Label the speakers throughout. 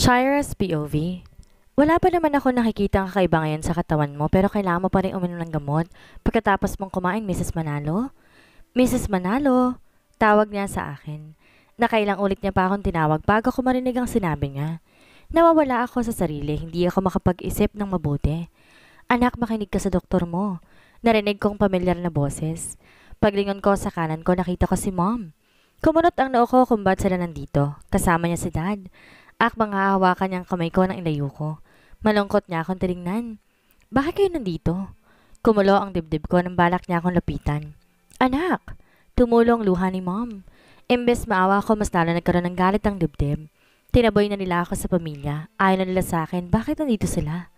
Speaker 1: Shira's POV. Wala pa naman ako nakikita ang kakaiba ngayon sa katawan mo pero kailangan mo pa rin uminom ng gamot pagkatapos mong kumain, Mrs. Manalo. Mrs. Manalo, tawag niya sa akin. Nakailang ulit niya pa akong tinawag bago ko marinig ang sinabi niya. Nawawala ako sa sarili, hindi ako makapag-isip ng mabuti. Anak, makinig ka sa doktor mo. Narinig kong pamilyar na boses. Paglingon ko sa kanan ko, nakita ko si Mom. Kumunot ang noo ko kung ba't sila nandito. Kasama niya si Dad. Mga hawakan niyang kamay ko nang ilayo ko. Malungkot niya akong tinignan. Bakit kayo nandito? Kumulo ang dibdib ko nang balak niya akong lapitan. Anak! Tumulong luha ni Mom. Imbes maawa ko, mas lalo nagkaroon ng galit ang dibdib. Tinaboy na nila ako sa pamilya. Ayaw na nila sa akin, bakit nandito sila?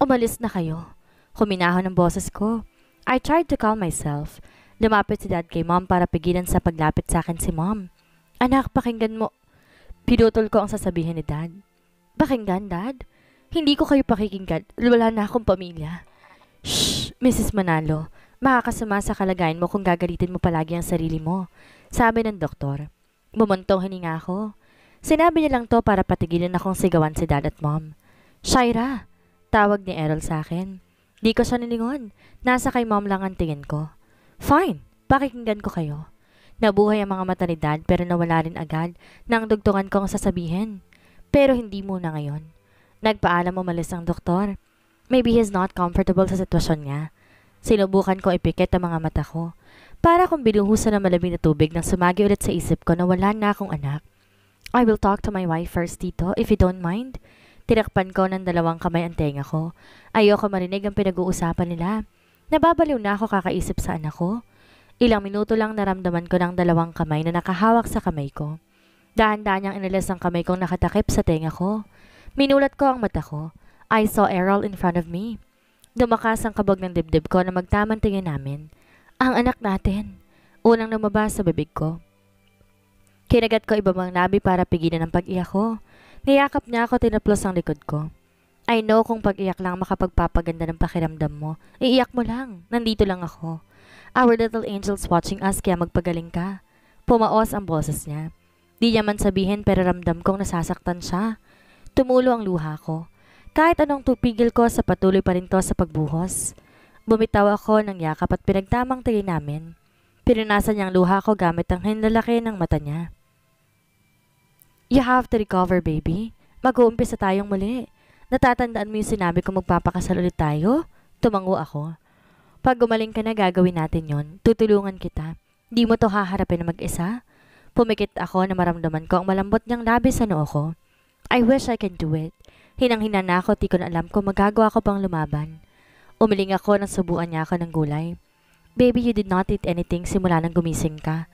Speaker 1: Umalis na kayo. Huminahon ang boses ko. I tried to calm myself. Lumapit si Dad kay Mom para pigilan sa paglapit sa akin si Mom. Anak, pakinggan mo. Pinutol ko ang sasabihin ni Dad. Pakinggan, Dad? Hindi ko kayo pakikinggan. Wala na akong pamilya. Shh, Mrs. Manalo. Makakasama sa kalagayan mo kung gagalitin mo palagi ang sarili mo. Sabi ng doktor. Bumuntong hininga ako. Sinabi niya lang to para patigilin akong sigawan si Dad at Mom. Shira! Tawag ni Errol sa akin. Di ko siya nilingon. Nasa kay Mom lang ang tingin ko. Fine, pakikinggan ko kayo. Nabuhay ang mga mata ni Dad pero nawala rin agad nang dugtungan ko ang sasabihin. Pero hindi muna ngayon. Nagpaalam umalis ang doktor. Maybe he's not comfortable sa sitwasyon niya. Sinubukan ko ipikit ang mga mata ko. Para kung binuhusan ng malamig na tubig nang sumagi ulit sa isip ko na wala na akong anak. I will talk to my wife first, Tito, if you don't mind. Tinakpan ko ng dalawang kamay ang tenga ko. Ayoko marinig ang pinag-uusapan nila. Nababaliw na ako kakaisip sa anak ko. Ilang minuto lang naramdaman ko ng dalawang kamay na nakahawak sa kamay ko. Dahan-dahan niyang inalis ang kamay kong nakatakip sa tenga ko. Minulat ko ang mata ko. I saw Errol in front of me. Dumakas ang kabog ng dibdib ko na magtamang tingin namin. Ang anak natin. Unang lumabas sa bibig ko. Kinagat ko ibabang labi para pigilan ang pag-iyak ko. Niyakap niya ako, tinaplos ang likod ko. I know kung pag-iyak lang makapagpapaganda ng pakiramdam mo. Iiyak mo lang. Nandito lang ako. Our little angel's watching us kaya magpagaling ka. Pumaos ang boses niya. Di niya man sabihin pero ramdam kong nasasaktan siya. Tumulo ang luha ko. Kahit anong tupigil ko sa patuloy pa rin to sa pagbuhos. Bumitaw ako ng yakap at pinagtamang tingin namin. Pinunasan niyang luha ko gamit ang hinlalaki ng mata niya. You have to recover, baby. Mag-uumpisa tayong muli. Natatandaan mo yung sinabi ko magpapakasal ulit tayo? Tumango ako. Pag gumaling ka na, gagawin natin yon. Tutulungan kita. Di mo to haharapin na mag-isa? Pumikit ako na maramdaman ko ang malambot niyang labi sa noo ko. I wish I can do it. Hinang-hina na ako, di ko na alam kung magagawa ko pang lumaban. Umiling ako nang subuan niya ako ng gulay. Baby, you did not eat anything simula nang gumising ka.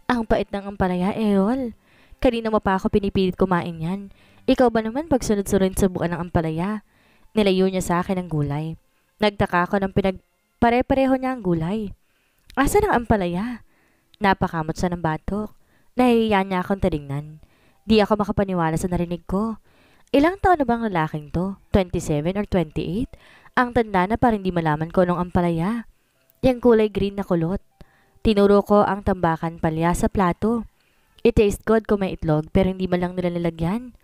Speaker 1: Ang pait ng ampalaya, Errol. Kanina mo pa ako pinipilit kumain yan. Ikaw ba naman pag sunod-sunod subuan ng ampalaya? Nilayo niya sa akin ang gulay. Nagtaka ako ng pinagpare-pareho niya ang gulay. Asan ang ampalaya? Napakamot siya ng batok. Nahihiya niya akong tinignan. Di ako makapaniwala sa narinig ko. Ilang taon na bang lalaking to? 27 or 28? Ang tanda na parang di malaman ko anong ampalaya. Yang kulay green na kulot. Tinuro ko ang tambakan palya sa plato. It tastes good kung may itlog pero hindi man lang nila nilagyan.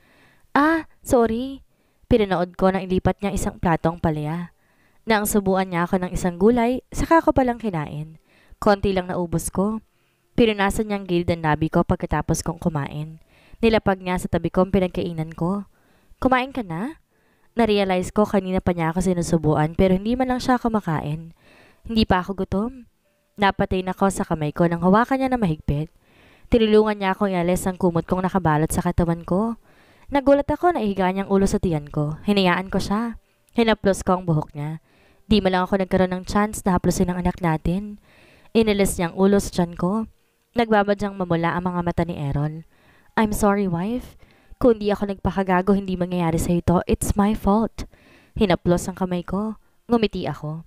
Speaker 1: Sorry. Pinanood ko nang ilipat niya isang platong palya. Nang subuan niya ako ng isang gulay, saka ko palang kinain. Konti lang naubos ko. Pinunasan niyang gilid ang labi ko pagkatapos kong kumain. Nilapag niya sa tabi ko ang pinagkainan ko. Kumain ka na? Narealize ko kanina pa niya ako sinusubuan pero hindi man lang siya kumakain. Hindi pa ako gutom. Napatay na ko sa kamay ko nang hawakan niya na mahigpit. Tinulungan niya akong ialis ang kumot kong nakabalot sa katawan ko. Nagulat ako na ihiga niyang ulo sa tiyan ko. Hinayaan ko siya. Hinaplos ko ang buhok niya. Di man lang ako nagkaroon ng chance na haplosin ang anak natin. Inilis niyang ulo sa tiyan ko. Nagbabadyang mamula ang mga mata ni Errol. I'm sorry, wife. Kung di ako nagpakagago, hindi mangyayari sa ito. It's my fault. Hinaplos ang kamay ko. Ngumiti ako.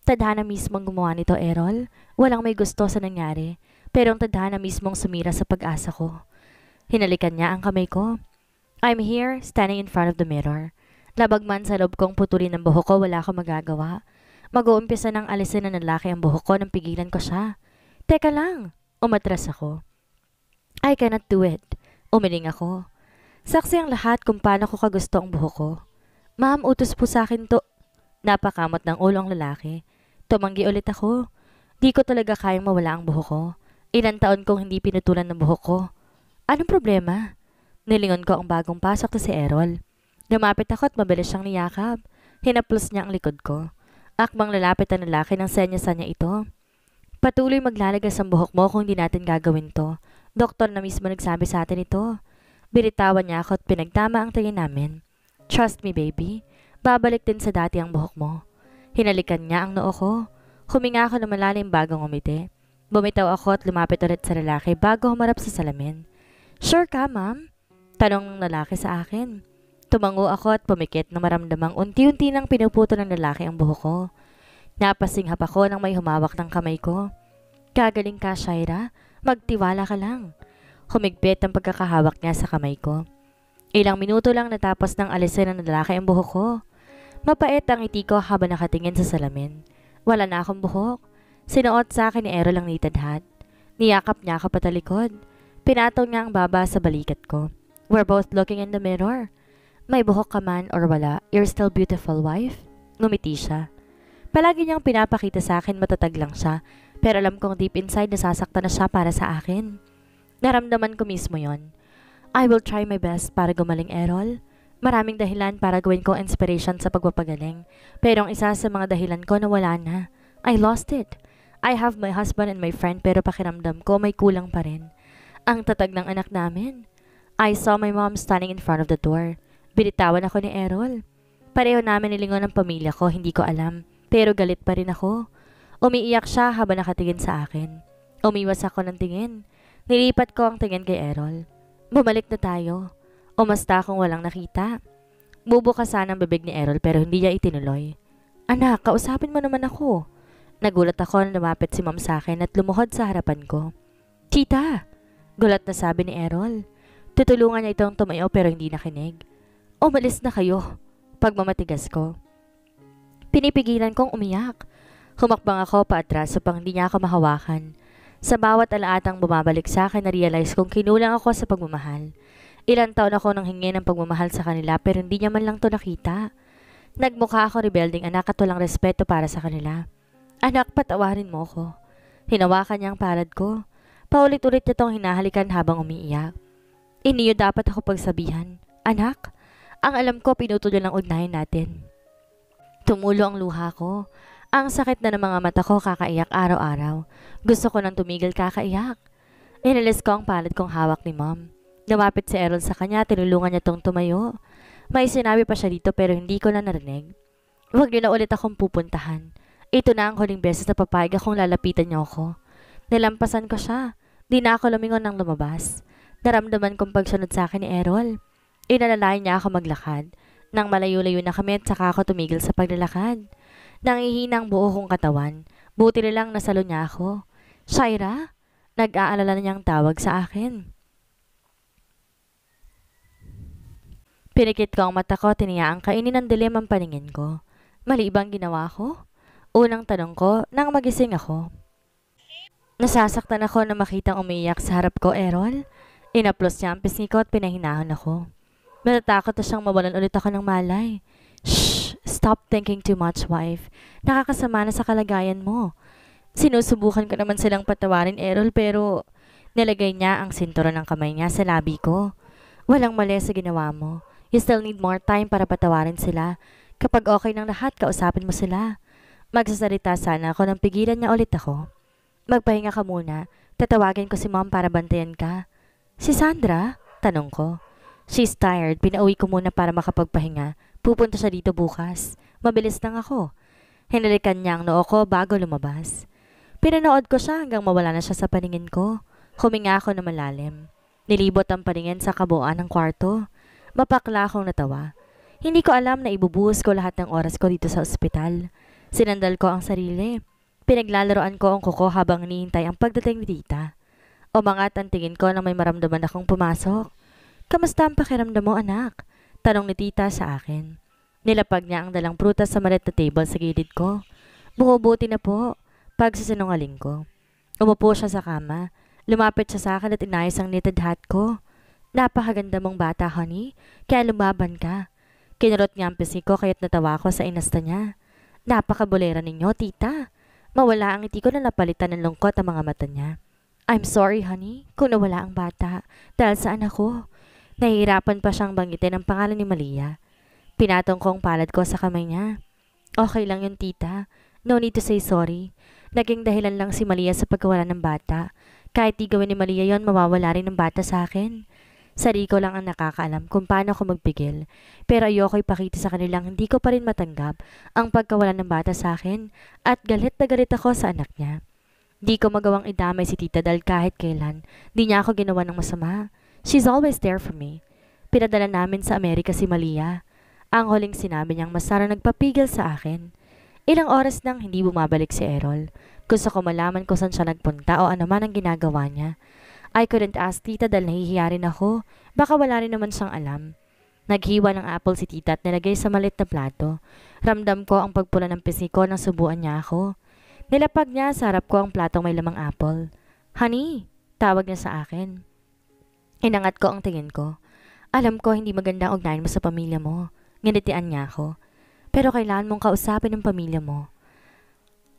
Speaker 1: Tadhana mismong gumawa nito, Errol. Walang may gusto sa nangyari. Pero ang tadhana mismong sumira sa pag-asa ko. Hinalikan niya ang kamay ko. I'm here, standing in front of the mirror. Labag man sa loob kong putulin ng buhok ko, wala akong magagawa. Mag-uumpisa ng alisin ng lalaki ang buhok ko nang pigilan ko siya. Teka lang. Umatras ako. I cannot do it. Umiling ako. Saksi ang lahat kung paano ko kagusto ang buhok ko. Ma'am, utos po sa akin to. Napakamot ng ulo ang lalaki. Tumanggi ulit ako. Di ko talaga kayang mawala ang buhok ko. Ilang taon kong hindi pinutulan ng buhok ko. Anong problema? Nilingon ko ang bagong pasok na si Errol. Lumapit ako at mabilis siyang niyakap. Hinaplos niya ang likod ko. Akbang lalapit ang lalaki ng senyas niya ito. Patuloy maglalagas ang buhok mo kung hindi natin gagawin to. Doktor na mismo nagsabi sa atin ito. Binitawan niya ako at pinagtama ang tingin namin. Trust me, baby. Babalik din sa dati ang buhok mo. Hinalikan niya ang noo ko. Huminga ako na malalim bago ngumiti. Bumitaw ako at lumapit ulit sa lalaki bago humarap sa salamin. Sure ka, ma'am? Tanong ng lalaki sa akin. Tumango ako at pumikit na maramdamang unti-unti nang pinuputo ng lalaki ang buhok ko. Napasinghap ako nang may humawak ng kamay ko. Gagaling ka, Shaira. Magtiwala ka lang. Humigpit ang pagkakahawak niya sa kamay ko. Ilang minuto lang natapos ng alisin ng lalaki ang buhok ko. Mapait ang ngiti ko habang nakatingin sa salamin. Wala na akong buhok. Sinuot sa akin ni Errol ang knitted hat. Niyakap niya ako patalikod. Pinataw niya ang baba sa balikat ko. We're both looking in the mirror. May buhok ka man or wala, you're still beautiful, wife. Ngumiti siya. Palagi niyang pinapakita sa akin matatag lang siya, pero alam kong deep inside nasasaktan na siya para sa akin. Naramdaman ko mismo yon. I will try my best para gumaling, Errol. Maraming dahilan para gawin ko inspiration sa pagpapagaling, pero ang isa sa mga dahilan ko na wala na. I lost it. I have my husband and my friend pero pakiramdam ko may kulang pa rin. Ang tatag ng anak namin. I saw my mom standing in front of the door. Binitawan ako ni Errol. Pareho namin nilingon ang pamilya ko, hindi ko alam. Pero galit pa rin ako. Umiiyak siya habang nakatingin sa akin. Umiwas ako ng tingin. Nilipat ko ang tingin kay Errol. Bumalik na tayo. Umasta akong walang nakita. Bubukas sana ang bibig ni Errol pero hindi niya itinuloy. Anak, kausapin mo naman ako. Nagulat ako na lumapit si mom sa akin at lumuhod sa harapan ko. Tita! Gulat na sabi ni Errol. Tutulungan niya itong tumayo pero hindi nakinig. Umalis na kayo. Pagmamatigas ko. Pinipigilan kong umiyak. Humakbang ako paatras upang hindi niya ako mahawakan. Sa bawat alaatang bumabalik sa akin, na-realize kong kinulang ako sa pagmamahal. Ilang taon ako nang hingi ng pagmamahal sa kanila pero hindi niya man lang to nakita. Nagmukha ako rebelding anak at walang respeto para sa kanila. Anak, patawarin mo ko. Hinawakan niya ang palad ko. Paulit-ulit niya tong hinahalikan habang umiiyak. Iniyo dapat ako pagsabihan. Anak, ang alam ko pinutol lang ugnayan natin. Tumulo ang luha ko. Ang sakit na ng mga mata ko kakaiyak araw-araw. Gusto ko nang tumigil kakaiyak. Inalis ko ang palad kong hawak ni mom. Lumapit si Errol sa kanya, tinulungan niya tong tumayo. May sinabi pa siya dito pero hindi ko na narinig. Huwag niyo na ulit akong pupuntahan. Ito na ang huling beses na papayag akong lalapitan niyo ako. Nilampasan ko siya. Di na ako lumingon nang lumabas. Naramdaman kong pagsunod sa akin ni Errol. Inalalayan niya ako maglakad. Nang malayo-layo na kami at saka ako tumigil sa paglalakad. Nangihina ang buo kong katawan. Buti na lang nasalo niya ako. Shaira? Nag-aalala na niyang tawag sa akin. Pinikit ko ang mata ko, tiniyaan kainin ng dilim ang paningin ko. Mali bang ginawa ko? Unang tanong ko nang magising ako. Nasasaktan ako na makitang umiiyak sa harap ko, Errol. Inaplos niya ang pisngi ko at pinahinahon ako. Natatakot na siyang mawalan ulit ako ng malay. Shh! Stop thinking too much, wife. Nakakasama na sa kalagayan mo. Sinusubukan ko naman silang patawarin, Errol, pero nilagay niya ang sinturon ng kamay niya sa labi ko. Walang mali sa ginawa mo. You still need more time para patawarin sila. Kapag okay ng lahat, kausapin mo sila. Magsasalita sana ako nang pigilan niya ulit ako. Magpahinga ka muna. Tatawagin ko si mom para bantayan ka. Si Sandra? Tanong ko. She's tired. Pinauwi ko muna para makapagpahinga. Pupunta siya dito bukas. Mabilis lang ako. Hinalikan niya ang noo ko bago lumabas. Pinanood ko siya hanggang mawala na siya sa paningin ko. Huminga ako na malalim. Nilibot ang paningin sa kabuuan ng kwarto. Mapakla akong natawa. Hindi ko alam na ibubuhos ko lahat ng oras ko dito sa ospital. Sinandal ko ang sarili. Pinaglalaroan ko ang kuko habang hinihintay ang pagdating ni tita. Umangat ang tingin ko nang may maramdaman akong pumasok. Kamusta ang pakiramdam mo, anak? Tanong ni tita sa akin. Nilapag niya ang dalang prutas sa maliit na table sa gilid ko. Buti na po. Pagsasinungaling ko. Umupo siya sa kama. Lumapit siya sa akin at inayos ang knitted hat ko. Napakaganda mong bata, honey. Kaya lumaban ka. Kinurot niya ang pisngi ko kaya't natawa ko sa inasta niya. Napakabulera ninyo, tita. Mawala ang ngiti ko na napalitan ng lungkot ang mga mata niya. I'm sorry, honey, kung nawala ang bata. Dahil sa anak ko. Nahihirapan pa siyang banggitin ang pangalan ni Malia. Pinatong ko ang palad ko sa kamay niya. Okay lang yun, tita. No need to say sorry. Naging dahilan lang si Malia sa pagkawala ng bata. Kahit di gawin ni Malia yon, mawawala rin ng bata sa akin. Sarili ko lang ang nakakaalam kung paano ko magpigil. Pero ayoko ipakita sa kanilang hindi ko pa rin matanggap ang pagkawala ng bata sa akin at galit na galit ako sa anak niya. Di ko magawang idamay si tita dahil kahit kailan, di niya ako ginawa ng masama. She's always there for me. Pinadala namin sa Amerika si Malia. Ang huling sinabi niyang mas sarang nagpapigil sa akin. Ilang oras nang hindi bumabalik si Errol. Gusto ko malaman kung saan siya nagpunta o ano man ang ginagawa niya. I couldn't ask tita dahil nahihiya rin ako. Baka wala rin naman siyang alam. Naghiwa ng apple si tita at nilagay sa malit na plato. Ramdam ko ang pagpula ng pisngi ko nang subuan niya ako. Nilapag niya sa harap ko ang platong may lamang apple. Honey, tawag niya sa akin. Inangat ko ang tingin ko. Alam ko hindi maganda ang ugnayan mo sa pamilya mo. Nginitian niya ako. Pero kailangan mong kausapin ng pamilya mo.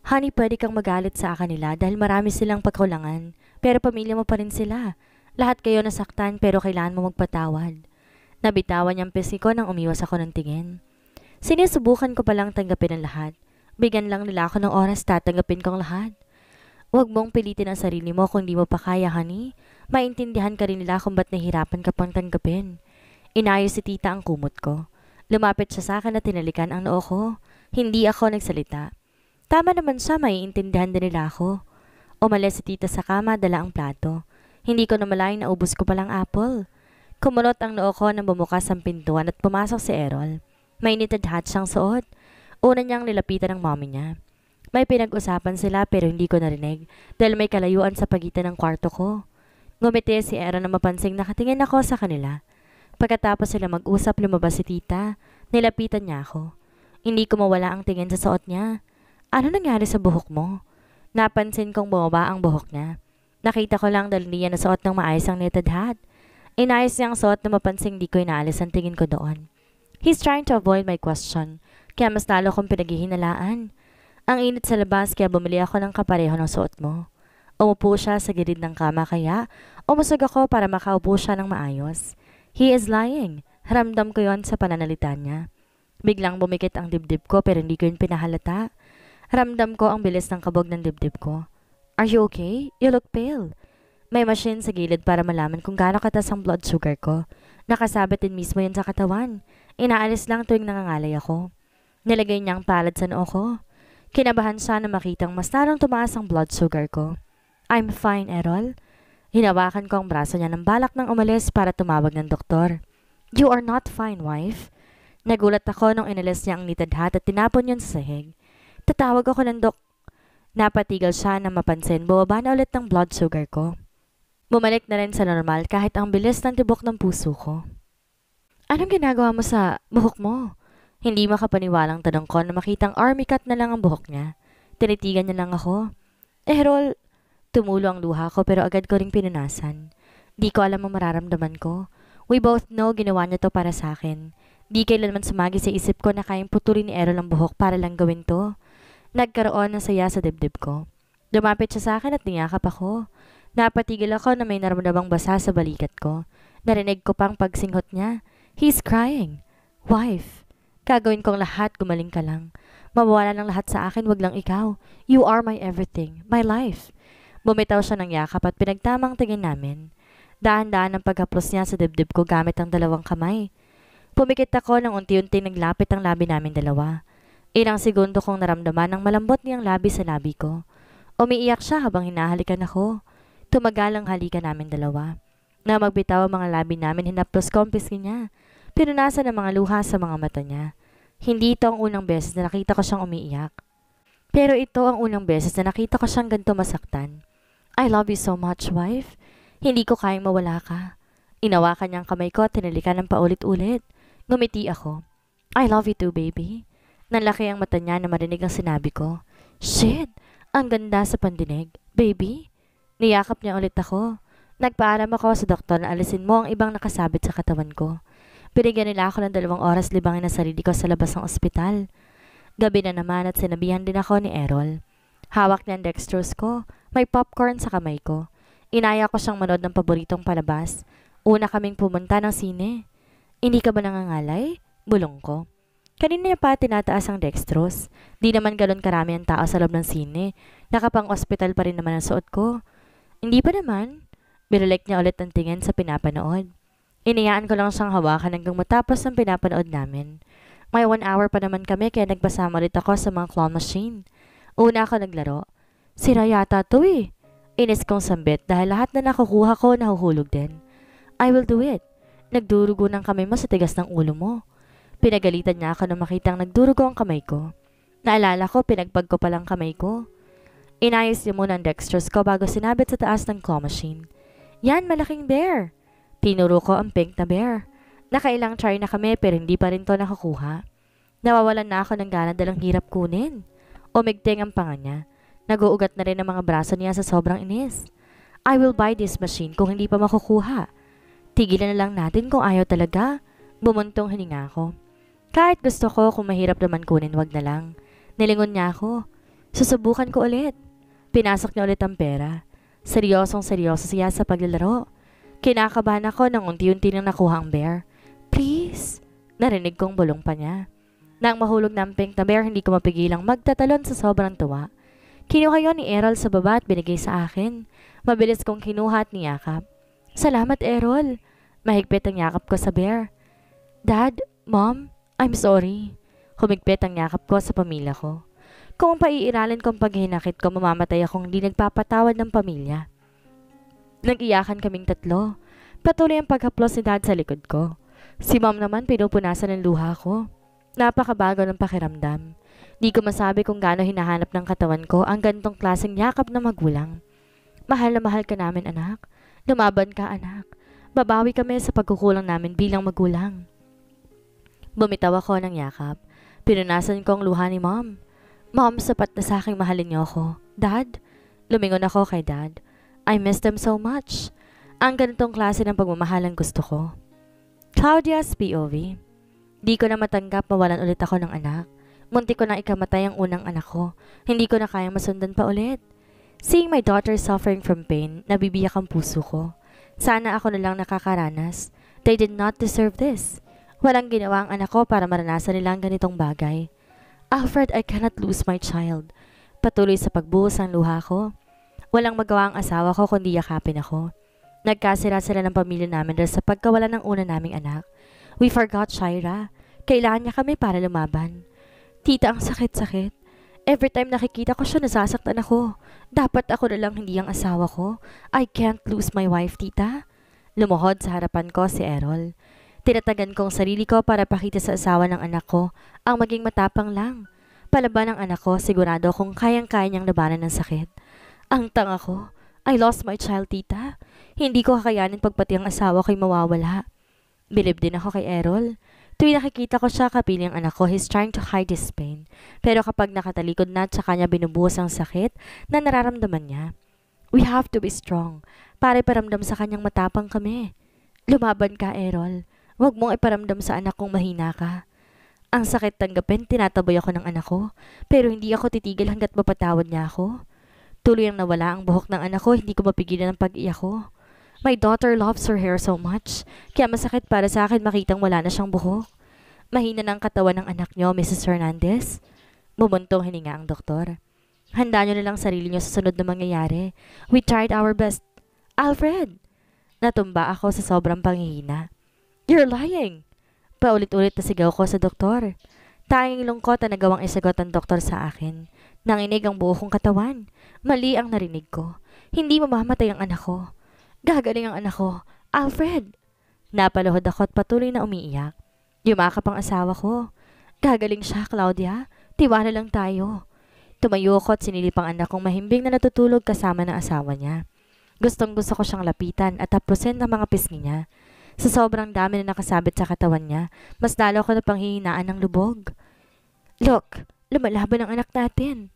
Speaker 1: Honey, pwede kang magalit sa kanila dahil marami silang pagkulangan. Pero pamilya mo pa rin sila. Lahat kayo nasaktan pero kailangan mo magpatawad. Nabitawan niyang pisngi ko nang umiwas ako ng tingin. Sinusubukan ko palang tanggapin ang lahat. Bigyan lang nila ako ng oras tatanggapin kong lahat. Huwag mong pilitin ang sarili mo kung di mo pa kaya, honey. Maintindihan ka rin nila kung ba't nahihirapan ka pang tanggapin. Inayos si tita ang kumot ko. Lumapit siya sa akin at tinalikan ang noo ko. Hindi ako nagsalita. Tama naman siya, maiintindihan din nila ako. Umalis si tita sa kama, dala ang plato. Hindi ko namalayan na ubos ko palang apple. Kumulot ang noo ko nang bumukas ang pintuan at pumasok si Errol. May knitted hat siyang suot. Una niyang nilapitan ng mommy niya. May pinag-usapan sila pero hindi ko narinig dahil may kalayuan sa pagitan ng kwarto ko. Ngumiti si Errol na mapansing nakatingin ako sa kanila. Pagkatapos sila mag-usap, lumabas si tita. Nilapitan niya ako. Hindi ko mawala ang tingin sa suot niya. Ano nangyari sa buhok mo? Napansin kong bumaba ang buhok niya. Nakita ko lang dahil niya nasuot ng maayos ang knitted hat. Inayos niya ang suot na mapansing di ko inaalis ang tingin ko doon. He's trying to avoid my question, kaya mas lalo kong pinaghihinalaan. Ang init sa labas kaya bumili ako ng kapareho ng suot mo. Umupo siya sa gilid ng kama kaya umusog ako para makaupo siya ng maayos. He is lying. Ramdam ko yon sa pananalita niya. Biglang bumikit ang dibdib ko pero hindi ko yun pinahalata. Ramdam ko ang bilis ng kabog ng dibdib ko. Are you okay? You look pale. May machine sa gilid para malaman kung gaano katas ang blood sugar ko. Nakasabit din mismo yun sa katawan. Inaalis lang tuwing nangangalay ako. Nilagay niya ang palad sa noo ko. Kinabahan siya na makitang mas lalong tumaas ang blood sugar ko. I'm fine, Errol. Hinawakan ko ang braso niya ng balak ng umalis para tumawag ng doktor. You are not fine, wife. Nagulat ako nung inalis niya ang knitted hat at tinapon yun sa sahig. Tatawag ako ng Napatigil siya na mapansin bumaba na ulit ng blood sugar ko. Bumalik na rin sa normal kahit ang bilis ng tibok ng puso ko. Anong ginagawa mo sa buhok mo? Hindi makapaniwalang tanong ko na makitang army cut na lang ang buhok niya. Tinitigan niya lang ako. Errol, tumulo ang luha ko pero agad ko ring pinunasan. Di ko alam ang mararamdaman ko. We both know ginawa niya to para sa akin. Di kailanman sumagi sa isip ko na kayang putulin ni Errol ang buhok para lang gawin to. Nagkaroon ng saya sa dibdib ko. Lumapit siya sa akin at niyakap ako. Napatigil ako na may naramdamang basa sa balikat ko. Narinig ko pang pagsinghot niya. He's crying. Wife, gagawin kong lahat, gumaling ka lang. Mawawala ng lahat sa akin, wag lang ikaw. You are my everything, my life. Bumitaw siya ng yakap at pinagtamang tingin namin. Dahan-dahan ang paghaplos niya sa dibdib ko gamit ang dalawang kamay. Pumikit ako nang unti-unti naglapit ang labi namin dalawa. Ilang segundo kong naramdaman ang malambot niyang labi sa labi ko. Umiiyak siya habang hinahalikan ako. Tumagal ang halikan namin dalawa. Na magbitaw ang mga labi namin, hinaplos ko ang pisngi niya. Pinunasan ang mga luha sa mga mata niya. Hindi ito ang unang beses na nakita ko siyang umiiyak. Pero ito ang unang beses na nakita ko siyang ganito masaktan. I love you so much, wife. Hindi ko kayang mawala ka. Inawakan niya ang kamay ko at tinalikan ng paulit-ulit. Ngumiti ako. I love you too, baby. Nanlaki ang mata niya na marinig ang sinabi ko. Shit! Ang ganda sa pandinig. Baby? Niyakap niya ulit ako. Nagpaalam ako sa doktor na alisin mo ang ibang nakasabit sa katawan ko. Binigyan nila ako ng 2 oras libangin ang sarili ko sa labas ng ospital. Gabi na naman at sinabihan din ako ni Errol. Hawak niya ang dextrose ko, may popcorn sa kamay ko. Inaya ko siyang manood ng paboritong palabas. Una kaming pumunta ng sine. Hindi ka ba nangangalay? Bulong ko. Kanina niya pa tinataas ang dextrose. Di naman galon karami ang tao sa loob ng sine. Nakapang ospital pa rin naman ang suot ko. Hindi pa naman. Binalik niya ulit ang tingin sa pinapanood. Inayaan ko lang siyang hawakan hanggang matapos ang pinapanood namin. May 1 hour pa naman kami kaya nagbasama ulit ako sa mga claw machine. Una ako naglaro. Sira yata to eh. Inis kong sambit dahil lahat na nakukuha ko nahuhulog din. I will do it. Nagdurugo ng kamay mo sa tigas ng ulo mo. Pinagalitan niya ako nang makitang nagdurugo ang kamay ko. Naalala ko pinagpag ko palang kamay ko. Inayos niya muna ang dextrose ko bago sinabit sa taas ng claw machine. Yan, malaking bear. Tinuro ko ang pink na bear. Nakailang try na kami pero hindi pa rin to nakakuha. Nawawalan na ako ng gana dalang hirap kunin. Umigting ang panga niya. Naguugat na rin ang mga braso niya sa sobrang inis. I will buy this machine kung hindi pa makukuha. Tigilan na lang natin kung ayaw talaga. Bumuntong hininga ko. Kahit gusto ko kung mahirap naman kunin wag na lang. Nilingon niya ako. Susubukan ko ulit. Pinasok niya ulit ang pera. Seryosong seryoso siya sa paglalaro. Kinakabahan ako nang unti-unti nang nakuha ang bear. Please? Narinig kong bulong pa niya. Nang mahulog na ang pink na bear, hindi ko mapigilang magtatalon sa sobrang tuwa. Kinuha yon ni Errol sa baba at binigay sa akin. Mabilis kong kinuha at niyakap. Salamat, Errol. Mahigpit ang yakap ko sa bear. Dad, Mom, I'm sorry. Humigpit ang yakap ko sa pamilya ko. Kung paiiralin kong paghinakit ko, mamamatay akong hindi nagpapatawad ng pamilya. Nag-iyakan kaming 3. Patuloy ang paghaplos ni Dad sa likod ko. Si Mom naman pinupunasan ng luha ko. Napakabago ng pakiramdam. Di ko masabi kung gaano hinahanap ng katawan ko ang ganitong klaseng yakap na magulang. Mahal na mahal ka namin, anak. Lumaban ka, anak. Babawi kami sa pagkukulang namin bilang magulang. Bumitaw ako ng yakap. Pinunasan ko ang luha ni Mom. Mom, sapat na sa aking mahalin niyo ako. Dad? Lumingon ako kay Dad. I miss them so much. Ang ganitong klase ng pagmamahal ang gusto ko. Claudia's POV. Di ko na matanggap mawalan ulit ako ng anak. Munti ko na ikamatay ang unang anak ko. Hindi ko na kayang masundan pa ulit. Seeing my daughter suffering from pain, nabibiyak ang puso ko. Sana ako na lang nakakaranas. They did not deserve this. Walang ginawa ang anak ko para maranasan nila ang ganitong bagay. Alfred, I cannot lose my child. Patuloy sa pagbuhos ang luha ko. Walang magawa ang asawa ko kundi yakapin ako. Nagkasira sila ng pamilya namin dahil sa pagkawala ng una naming anak. We forgot Shaira. Kailangan niya kami para lumaban. Tita, ang sakit-sakit. Every time nakikita ko siya, nasasaktan ako. Dapat ako na lang hindi ang asawa ko. I can't lose my wife, tita. Lumuhod sa harapan ko si Errol. Tinatagan kong sarili ko para pakita sa asawa ng anak ko ang maging matapang lang. Palaban ng anak ko, sigurado kung kayang-kaya niyang labanan ng sakit. Ang tanga ko. I lost my child, tita. Hindi ko kakayanin pagpati ang asawa ko'y mawawala. Bilib din ako kay Errol. Tuwing nakikita ko siya kapiling ang anak ko, he's trying to hide his pain. Pero kapag nakatalikod na at sa kanya binubuhos ang sakit na nararamdaman niya, we have to be strong para iparamdam sa kanyang matapang kami. Lumaban ka, Errol. Huwag mong iparamdam sa anak kong mahina ka. Ang sakit tanggapin, tinataboy ako ng anak ko, pero hindi ako titigil hanggat mapatawad niya ako. Tuloy ang nawala ang buhok ng anak ko, hindi ko mapigilan ang pag-iyak ko. My daughter loves her hair so much, kaya masakit para sa akin makitang wala na siyang buhok. Mahina ng katawan ng anak niyo, Mrs. Hernandez. Bumuntong hininga ang doktor. Handa niyo na lang sarili niyo sa sunod na mangyayari. We tried our best. Alfred! Natumba ako sa sobrang panghihina. You're lying! Paulit-ulit na sigaw ko sa doktor. Tanging lungkot na nagawang isagot ang doktor sa akin. Nanginig ang buo kong katawan. Mali ang narinig ko. Hindi mamamatay ang anak ko. Gagaling ang anak ko. Alfred! Napaluhod ako at patuloy na umiiyak. Yumakap ang asawa ko. Gagaling siya, Claudia. Tiwala lang tayo. Tumayo ako at sinilip ang anak kong mahimbing na natutulog kasama ng asawa niya. Gustong gusto ko siyang lapitan at tapusin ang mga pisngi niya. Sa sobrang dami na nakasabit sa katawan niya, mas lalo ko na panghihinaan ng lubog. Look, lumalaban ang anak natin.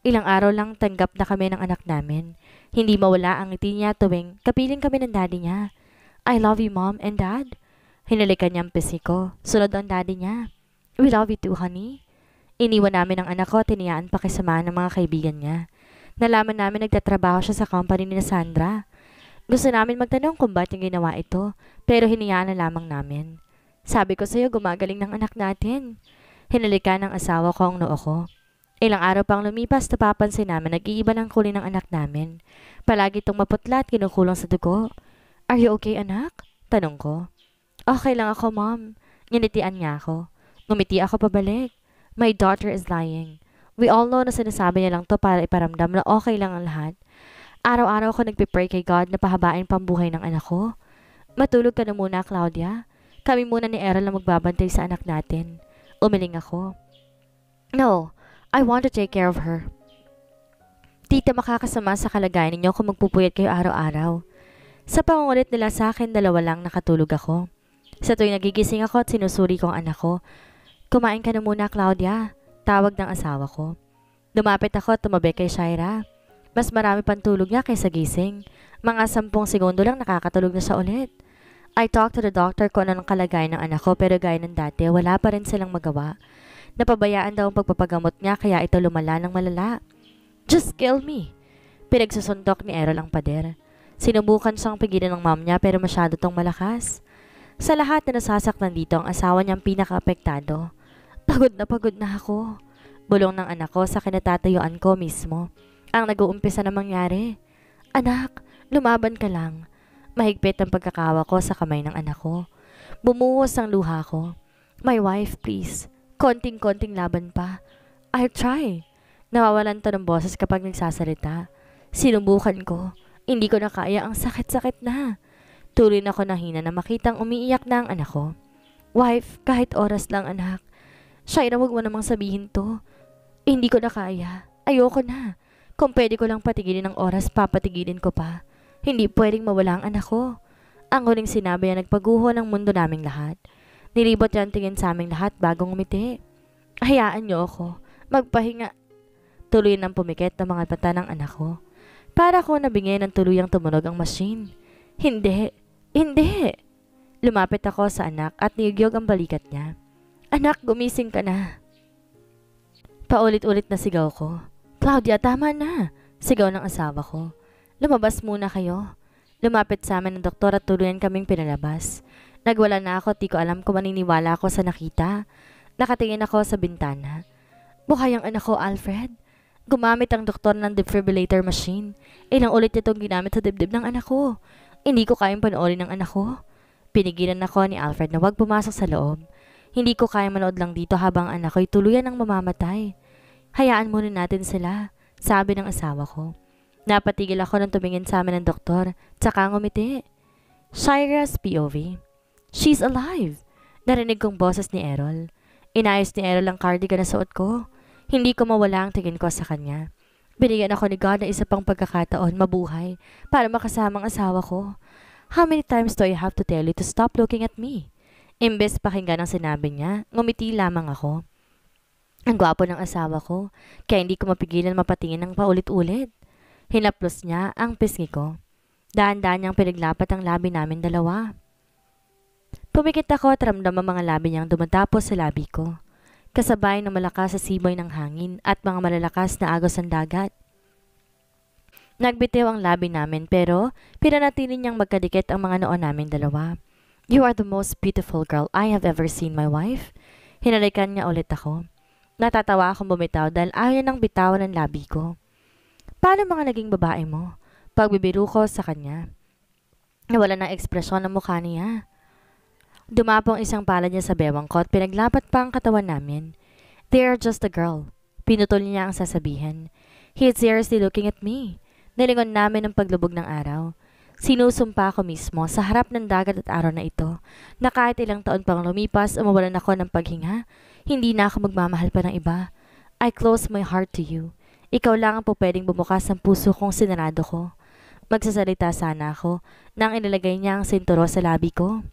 Speaker 1: Ilang araw lang tanggap na kami ng anak namin. Hindi mawala ang ngiti niya tuwing kapiling kami ng daddy niya. I love you, Mom and Dad. Hinalikan niya ang pisngi ko. Sunod ang daddy niya. We love you too, honey. Iniwan namin ang anak ko at tiniyaan pa kasama ng mga kaibigan niya. Nalaman namin nagtatrabaho siya sa company ni Sandra. Gusto namin magtanong kung ba't niya ginawa ito, pero hinayaan na lamang namin. Sabi ko sa'yo, gumagaling ng anak natin. Hinalikan ng asawa ko ang noo ko. Ilang araw pang lumipas, napapansin namin nag-iiba ng kulay ng anak namin. Palagi itong maputla at kinukulong sa dugo. Are you okay, anak? Tanong ko. Okay lang ako, Mom. Nginitian niya ako. Ngumiti ako pabalik. My daughter is lying. We all know na sinasabi niya lang to para iparamdam na okay lang ang lahat. Araw-araw ko nagpipray kay God na pahabain pang buhay ng anak ko. Matulog ka na muna, Claudia. Kami muna ni Errol na magbabantay sa anak natin. Umiling ako. No, I want to take care of her. Tita, makakasama sa kalagayan ninyo kung magpupuyat kayo araw-araw. Sa pangungulit nila sa akin, 2 lang nakatulog ako. Sa tuwing nagigising ako at sinusuri ko ang anak ko, kumain ka na muna, Claudia. Tawag ng asawa ko. Lumapit ako at tumabi kay Shaira. Mas marami pang tulog niya kaysa gising. Mga 10 segundo lang nakakatulog na siya ulit. I talked to the doctor kung ano ng kalagayan ng anak ko pero gaya ng dati, wala pa rin silang magawa. Napabayaan daw ang pagpapagamot niya kaya ito lumala ng malala. Just kill me. Pinagsusundok ni Errol ang pader. Sinubukan siyang pigilan ng mom niya pero masyado tong malakas. Sa lahat na nasasaktan dito ang asawa niyang pinaka-apektado. Pagod na ako. Bulong ng anak ko sa kinatatayuan ko mismo. Ang nag-uumpisa na mangyari. Anak, lumaban ka lang. Mahigpit ang pagkakawa ko sa kamay ng anak ko. Bumuhos ang luha ko. My wife, please. Konting-konting laban pa. I'll try. Nawawalan to ng boses kapag nagsasalita. Sinubukan ko. Hindi ko na kaya, ang sakit-sakit na. Tuloy na ako nahina na makitang umiiyak na ang anak ko. Wife, kahit oras lang, anak. Shaira, wag mo namang sabihin to. Hindi ko na kaya. Ayoko na. Kung pwede ko lang patigilin ng oras, papatigilin ko pa. Hindi pwedeng mawala ang anak ko. Ang huling sinabi niya nagpaguho ng mundo naming lahat. Nilibot niya ang tingin sa aming lahat bago ngumiti. Hayaan niyo ako. Magpahinga. Tuloy nang pumikit ng mga mata ng anak ko. Para ko nabingay ng tuluyang tumunog ang machine. Hindi. Hindi. Lumapit ako sa anak at niyugyog ang balikat niya. Anak, gumising ka na. Paulit-ulit na sigaw ko. Claudia, tama na. Sigaw ng asawa ko. Lumabas muna kayo. Lumapit sa amin ng doktor at tuluyan kaming pinalabas. Nagwala na ako at di ko alam kung maniniwala ako sa nakita. Nakatingin ako sa bintana. Buhay ang anak ko, Alfred. Gumamit ang doktor ng defibrillator machine. Ilang ulit itong ginamit sa dibdib ng anak ko. Hindi ko kayang panoorin ng anak ko. Pinigilan ako ni Alfred na huwag pumasok sa loob. Hindi ko kayang manood lang dito habang anak ko'y tuluyan ng mamamatay. Hayaan muna natin sila, sabi ng asawa ko. Napatigil ako nang tumingin sa amin ng doktor, tsaka ngumiti. Shaira's POV. She's alive. Narinig kong boses ni Errol. Inayos ni Errol ang cardigan na suot ko. Hindi ko mawala ang tingin ko sa kanya. Binigyan ako ni God ng isa pang pagkakataon mabuhay para makasama ang asawa ko. How many times do I have to tell you to stop looking at me? Imbes pakinggan ang sinabi niya, ngumiti lamang ako. Ang gwapo ng asawa ko, kaya hindi ko mapigilan mapatingin ng paulit-ulit. Hinaplos niya ang pisngi ko. Daan-daan niyang pinaglapat ang labi namin dalawa. Pumikit ako at ramdam ang mga labi niyang dumatapos sa labi ko. Kasabay ng malakas sa simoy ng hangin at mga malalakas na agos ng dagat. Nagbitiw ang labi namin pero pinanatili niyang magkadikit ang mga noo namin dalawa. You are the most beautiful girl I have ever seen, my wife. Hinalikan niya ulit ako. Natatawa akong bumitaw dahil ayaw nang bitawan ang labi ko. Paano mga naging babae mo? Pagbibiro ko sa kanya. Nawala ng ekspresyon ng mukha niya. Dumapong isang palad niya sa bewang ko at pinaglapat pa ang katawan namin. They are just a girl. Pinutol niya ang sasabihin. He is seriously looking at me. Nilingon namin ang paglubog ng araw. Sinusumpa ko mismo sa harap ng dagat at araw na ito na kahit ilang taon pang lumipas o mawalan ako ng paghinga, hindi na ako magmamahal pa ng iba. I close my heart to you. Ikaw lang ang po pwedeng bumukas ng puso kong sinarado ko. Magsasalita sana ako nang inilagay niya ang sinturo sa labi ko.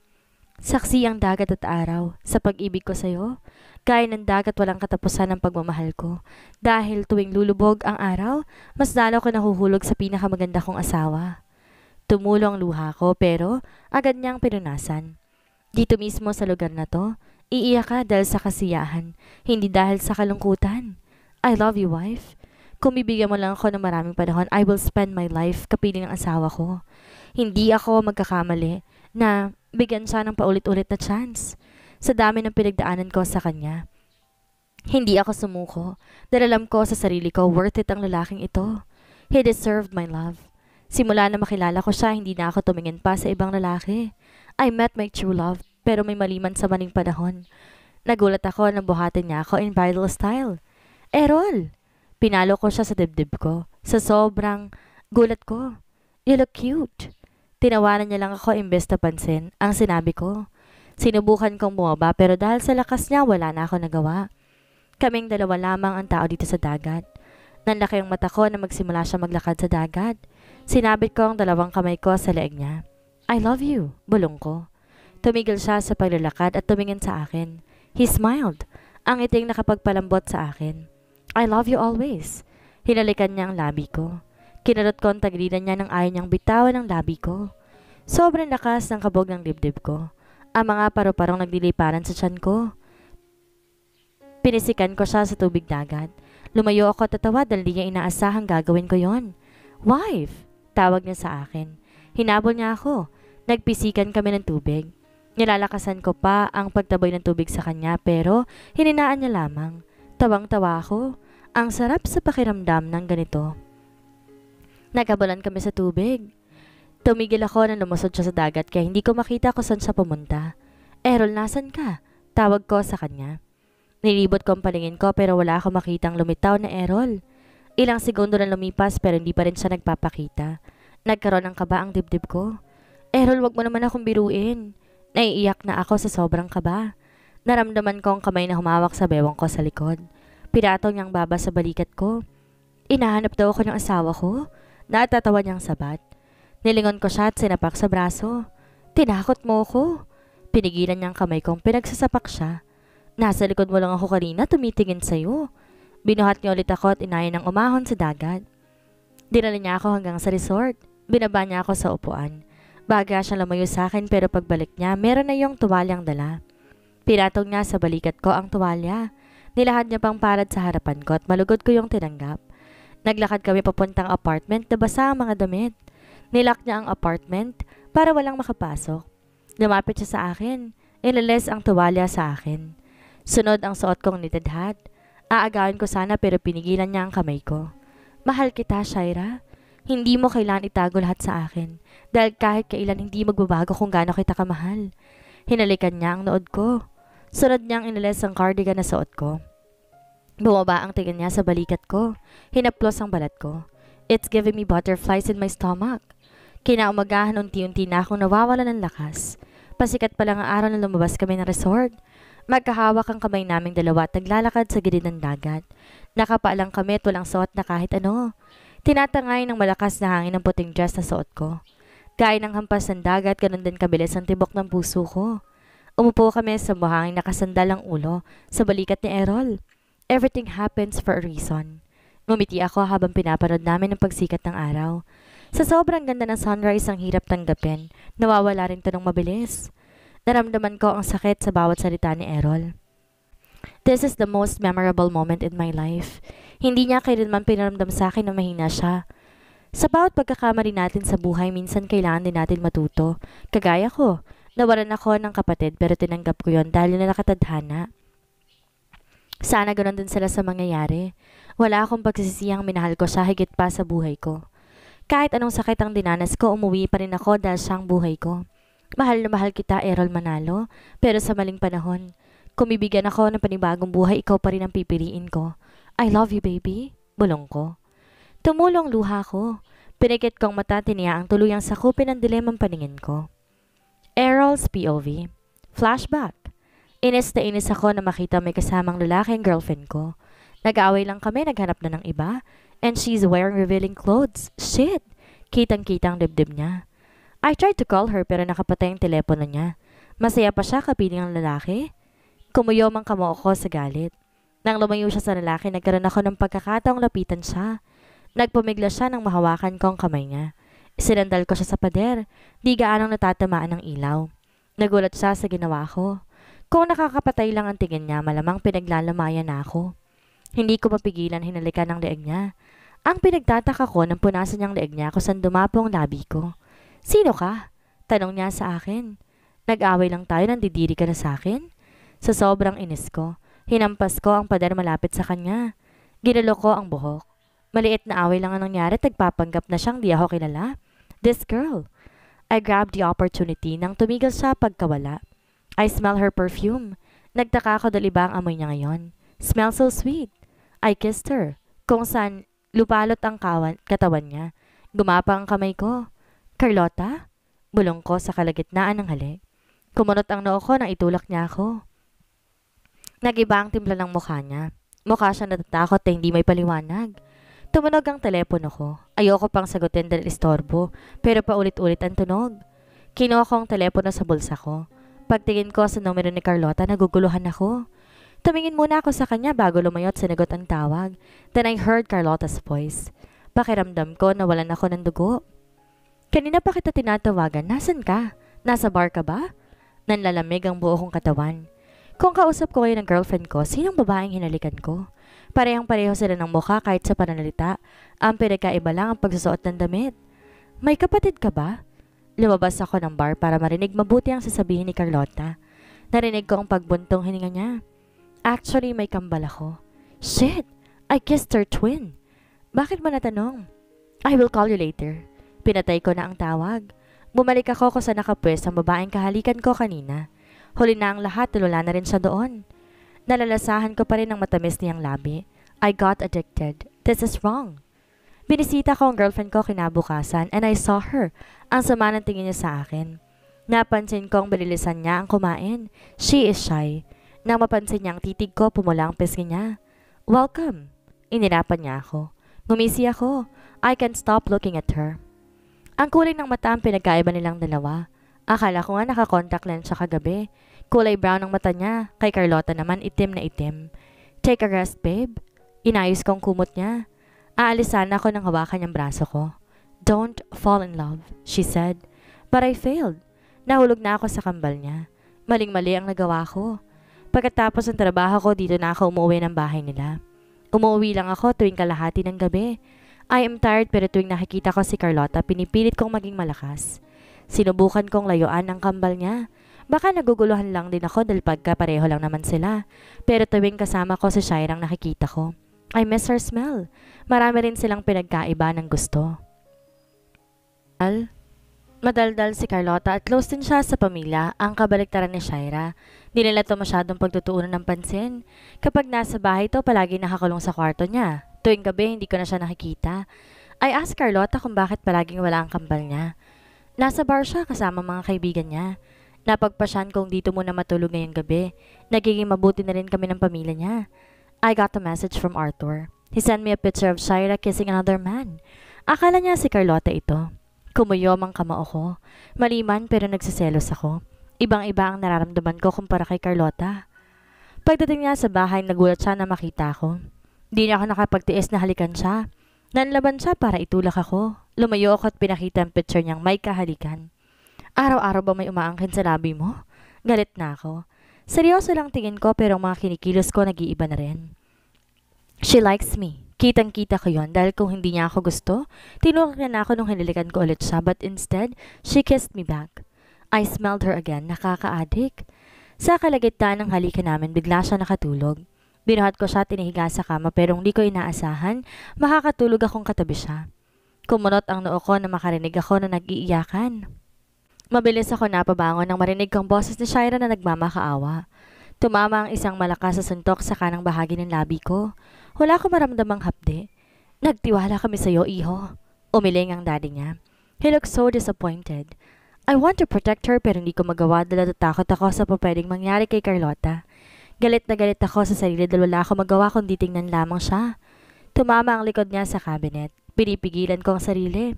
Speaker 1: Saksi ang dagat at araw sa pag-ibig ko sa'yo. Gaya ng dagat walang katapusan ng pagmamahal ko. Dahil tuwing lulubog ang araw, mas lalo ko nahuhulog sa pinakamaganda kong asawa. Tumulong ang luha ko pero agad niyang pinunasan. Dito mismo sa lugar na to, iiyak ka dahil sa kasiyahan, hindi dahil sa kalungkutan. I love you, wife. Kung bibigyan mo lang ako ng maraming panahon, I will spend my life kapiling ng asawa ko. Hindi ako magkakamali na bigyan siya ng paulit-ulit na chance. Sa dami ng pinagdaanan ko sa kanya, hindi ako sumuko dahil alam ko sa sarili ko worth it ang lalaking ito. He deserved my love. Simula na makilala ko siya, hindi na ako tumingin pa sa ibang lalaki. I met my true love pero may maliman sa maling panahon. Nagulat ako nang buhatin niya ako in bridal style. Errol! Pinalo ko siya sa dibdib ko. Sa sobrang gulat ko. You look cute. Tinawanan niya lang ako imbes na pansin ang sinabi ko. Sinubukan kong bumaba pero dahil sa lakas niya wala na ako nagawa. Kaming dalawa lamang ang tao dito sa dagat. Nanlaki ang mata ko na magsimula siya maglakad sa dagat. Sinabit ko ang dalawang kamay ko sa leeg niya. I love you, bulong ko. Tumigil siya sa paglalakad at tumingin sa akin. He smiled. Ang iting nakapagpalambot sa akin. I love you always. Hinalikan niya ang labi ko. Kinarot ko ang tagiliran niya nang ayaw niyang bitawan ang labi ko. Sobrang lakas ng kabog ng dibdib ko. Ang mga paru-parong nagliliparan sa tiyan ko. Pinisikan ko siya sa tubig dagat. Lumayo ako at tatawa dahil di niya inaasahang gagawin ko yon. Wife! Tawag niya sa akin. Hinabol niya ako. Nagpisikan kami ng tubig. Nilalakasan ko pa ang pagtaboy ng tubig sa kanya pero hininaan niya lamang. Tawang-tawa ako. Ang sarap sa pakiramdam ng ganito. Nagkabalan kami sa tubig. Tumigil ako na lumusod siya sa dagat kaya hindi ko makita kung saan siya pumunta. Errol, nasan ka? Tawag ko sa kanya. Nilibot ko ang paningin ko pero wala akong makitang lumitaw na Errol. Ilang segundo na lumipas pero hindi pa rin siya nagpapakita. Nagkaroon ng kaba ang dibdib ko. Errol, wag mo naman akong biruin. Naiiyak na ako sa sobrang kaba. Naramdaman ko ang kamay na humawak sa bewang ko sa likod. Pinatong niyang baba sa balikat ko. Inahanap daw ako ng asawa ko. Natatawa niyang sabat. Nilingon ko siya at sinapak sa braso. Tinakot mo ko. Pinigilan niyang kamay kong pinagsasapak siya. Nasa likod mo lang ako kanina, tumitingin sa'yo. Binuhat niya ulit ako at inaya ng umahon sa dagat. Dinala niya ako hanggang sa resort. Binaba niya ako sa upuan. Baga siya lumayo sa akin pero pagbalik niya, meron na yung tuwalyang dala. Pinatong niya sa balikat ko ang tuwalya. Nilahad niya pang parad sa harapan ko at malugod ko yung tinanggap. Naglakad kami papuntang apartment na basa ang mga damit. Nilock niya ang apartment para walang makapasok. Lumapit siya sa akin. Iniles ang tuwalya sa akin. Sunod ang suot kong knitted hat. Aagawin ko sana pero pinigilan niya ang kamay ko. Mahal kita, Shaira. Hindi mo kailangan itago lahat sa akin. Dahil kahit kailan hindi magbabago kung gaano kita kamahal. Hinalikan niya ang nood ko. Sunod niyang iniles ang cardigan na suot ko. Bumaba ang tingin niya sa balikat ko. Hinaplos ang balat ko. It's giving me butterflies in my stomach. Kinaumagahan unti-unti na akong nawawala ng lakas. Pasikat pa lang ang araw na lumabas kami ng resort. Magkahawak ang kamay naming dalawa at naglalakad sa gilid ng dagat. Nakapaalang kami at walang suot na kahit ano. Tinatangay ng malakas na hangin ang puting dress na suot ko. Gaya ng hampas ng dagat, ganun din kabilis ang tibok ng puso ko. Umupo kami sa buhangin nakasandal ang ulo sa balikat ni Errol. Everything happens for a reason. Ngumiti ako habang pinapanood namin ang pagsikat ng araw. Sa sobrang ganda ng sunrise ang hirap tanggapin, nawawala rin ito ng mabilis. Naramdaman ko ang sakit sa bawat salita ni Errol. This is the most memorable moment in my life. Hindi niya kailanman pinaramdam sa akin na mahina siya. Sa bawat pagkakamali natin sa buhay, minsan kailangan din natin matuto. Kagaya ko, nawalan ako ng kapatid pero tinanggap ko yon dahil na nakatadhana. Sana ganoon din sila sa mangyayari. Wala akong pagsisisiyang minahal ko siya higit pa sa buhay ko. Kahit anong sakit ang dinanas ko, umuwi pa rin ako dahil siyang buhay ko. Mahal na mahal kita, Errol Manalo, pero sa maling panahon. Kung bibigyan ako ng panibagong buhay, ikaw pa rin ang pipiliin ko. I love you, baby. Bulong ko. Tumulong luha ko. Pinikit kong mata, tiniya ang tuluyang sakupin ng dilemang paningin ko. Errol's POV. Flashback. Inis na inis ako na makita may kasamang lalaki ang girlfriend ko. Nag-aaway lang kami, naghanap na ng iba. And she's wearing revealing clothes. Shit! Kitang-kita ang dibdib niya. I tried to call her pero nakapatay ang telepono niya. Masaya pa siya kapiling ang lalaki. Kumuyo mang kamo ako sa galit. Nang lumayo siya sa lalaki, nagkaroon ako ng pagkakataong lapitan siya. Nagpumigla siya nang mahawakan ko ang kamay niya. Isinandal ko siya sa pader, di gaanong natatamaan ng ilaw. Nagulat siya sa ginawa ko. Kung nakakapatay lang ang tingin niya, malamang pinaglalamayan na ako. Hindi ko mapigilan hinalikan ang leeg niya. Ang pinagtataka ko nang punasan niyang leeg niya kung saan dumapo ang labi ko. Sino ka? Tanong niya sa akin. Nag-away lang tayo, nandidiri ka na sa akin? Sa sobrang inis ko, hinampas ko ang pader malapit sa kanya. Ginalo ko ang buhok. Maliit na away lang ang nangyari at nagpapanggap na siyang di ako kilala. This girl. I grabbed the opportunity nang tumigil siya pagkawala. I smell her perfume. Nagtaka ako dahil iba ang amoy niya ngayon. Smells so sweet. I kissed her. Kung saan lupalot ang katawan niya. Gumapa ang kamay ko. Carlota? Bulong ko sa kalagitnaan ng halik. Kumunot ang noo ko nang itulak niya ako. Nag-iba ang timpla ng mukha niya. Mukha siya natatakot na hindi may paliwanag. Tumunog ang telepono ko. Ayoko pang sagutin dahil istorbo, pero paulit-ulit ang tunog. Kinuha ko ang telepono sa bulsa ko. Pagtingin ko sa numero ni Carlota, naguguluhan ako. Tumingin muna ako sa kanya bago lumayot sinagot ang tawag. Then I heard Carlota's voice. Pakiramdam ko na walan ako ng dugo. Kanina pa kita tinatawagan. Nasaan ka? Nasa bar ka ba? Nanlalamig ang buo kong katawan. Kung kausap ko ngayon ng girlfriend ko, sinong babaeng hinalikan ko? Parehang-pareho sila ng mukha kahit sa pananalita. Ang pinagkaiba lang ang pagsusuot ng damit. May kapatid ka ba? Lumabas ako ng bar para marinig mabuti ang sasabihin ni Carlota. Narinig ko ang pagbuntong hininga niya. Actually, may kambal ako. Shit! I kissed her twin. Bakit mo natanong? I will call you later. Pinatay ko na ang tawag. Bumalik ako kung saan nakapwes ang babaeng kahalikan ko kanina. Huli na ang lahat, tulula na rin siya doon. Nalalasahan ko pa rin ang matamis niyang labi. I got addicted. This is wrong. Binisita ko ang girlfriend ko kinabukasan and I saw her. Ang sama ng tingin niya sa akin. Napansin kong bililisan niya ang kumain. She is shy. Nang mapansin niya ang titig ko, pumula ang pisngi niya. Welcome. Inirapan niya ako. Ngumisi ako. I can't stop looking at her. Ang kulay ng mata ang pinagkaiba nilang dalawa. Akala ko nga naka-contact lens siya kagabi. Kulay brown ang mata niya. Kay Carlota naman itim na itim. Take a rest, babe. Inayos kong kumot niya. Aalisan ako nang hawakan niyang braso ko. Don't fall in love, she said. But I failed. Nahulog na ako sa kambal niya. Maling-mali ang nagawa ko. Pagkatapos ng trabaho ko, dito na ako umuwi ng bahay nila. Umuwi lang ako tuwing kalahati ng gabi. I am tired pero tuwing nakikita ko si Carlota, pinipilit kong maging malakas. Sinubukan kong layuan ang kambal niya. Baka naguguluhan lang din ako dahil pagkapareho lang naman sila. Pero tuwing kasama ko si Shairang nakikita ko. I miss her smell. Marami rin silang pinagkaiba ng gusto. Madaldal si Carlota at close din siya sa pamilya, ang kabaliktaran ni Shaira. Di nila ito masyadong pagtutuunan ng pansin. Kapag nasa bahay to, palagi nakakulong sa kwarto niya. Tuwing gabi, hindi ko na siya nakikita. I asked Carlota kung bakit palaging wala ang kambal niya. Nasa bar siya kasama mga kaibigan niya. Napagpasyan kong dito muna matulog ngayong gabi. Nagiging mabuti na rin kami ng pamilya niya. I got a message from Arthur. He sent me a picture of Shaira kissing another man. Akala niya si Carlota ito. Kumuyom ang kamao ko. Maliman pero nagsiselos ako. Ibang-iba ang nararamdaman ko kumpara kay Carlota. Pagdating niya sa bahay, nagulat siya na makita ko. Di niya ako nakapagtiis na halikan siya. Nanlaban siya para itulak ako. Lumayo ako at pinakita ang picture niyang may kahalikan. Araw-araw ba may umaangkin sa labi mo? Galit na ako. Seryoso lang tingin ko pero ang mga kinikilos ko nag-iiba na rin. She likes me. Kitang-kita ko yon dahil kung hindi niya ako gusto, tinulak niya na ako nung hinilikan ko ulit siya but instead, she kissed me back. I smelled her again, nakaka-addict. Sa kalagitnaan ng halikan namin, bigla siya nakatulog. Binuhat ko siya tinihiga sa kama pero hindi ko inaasahan, makakatulog akong katabi siya. Kumunot ang noo ko na makarinig ako na nag-iiyakan. Mabilis ako napabangon nang marinig kong boses ni Shaira na nagmamakaawa. Tumama ang isang malakas sa suntok sa kanang bahagi ng labi ko. Wala ko maramdamang hapde. Nagtiwala kami sa iyo, iho. Umiling ang daddy niya. He looked so disappointed. I want to protect her pero hindi ko magawa dahil natatakot ako sa pwedeng mangyari kay Carlota. Galit na galit ako sa sarili dahil wala ako magawa kundi tingnan lamang siya. Tumama ang likod niya sa cabinet. Pinipigilan ko ang sarili.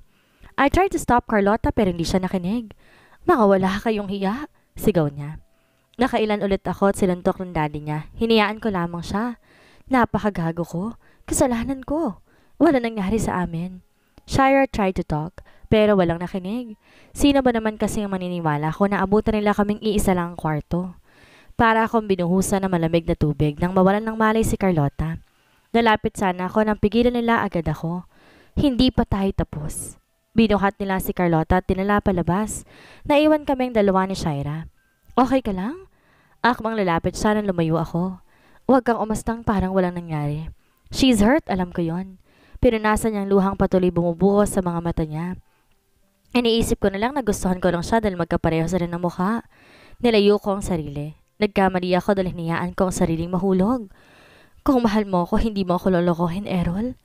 Speaker 1: I tried to stop Carlota pero hindi siya nakinig. Mga wala kayong hiya, sigaw niya. Nakailan ulit ako at sinuntok ng daddy niya. Hinayaan ko lamang siya. Napakagago ko. Kasalanan ko. Wala nangyari sa amin. Shira tried to talk, pero walang nakinig. Sino ba naman kasi ang maniniwala kung naabutan nila kaming iisa lang ang kwarto? Para akong binuhusan ng malamig na tubig nang mawalan ng malay si Carlota. Nalapit sana ako nang pigilan nila agad ako. Hindi pa tayo tapos. Binuhat nila si Carlota at tinala palabas. Naiwan kaming dalawa ni Shira. Okay ka lang? Akmang lalapit siya nang lumayo ako. Huwag kang umastang parang walang nangyari. She's hurt, alam ko yon. Pero nasa niyang luhang patuloy bumubuhos sa mga mata niya. Iniisip ko na lang na gustuhan ko lang siya dahil magkapareho sa rin ng mukha. Nilayo ko ang sarili. Nagkamali ako dahil hinayaan ko ang sariling mahulog. Kung mahal mo ako, hindi mo ako lolokohin, Errol.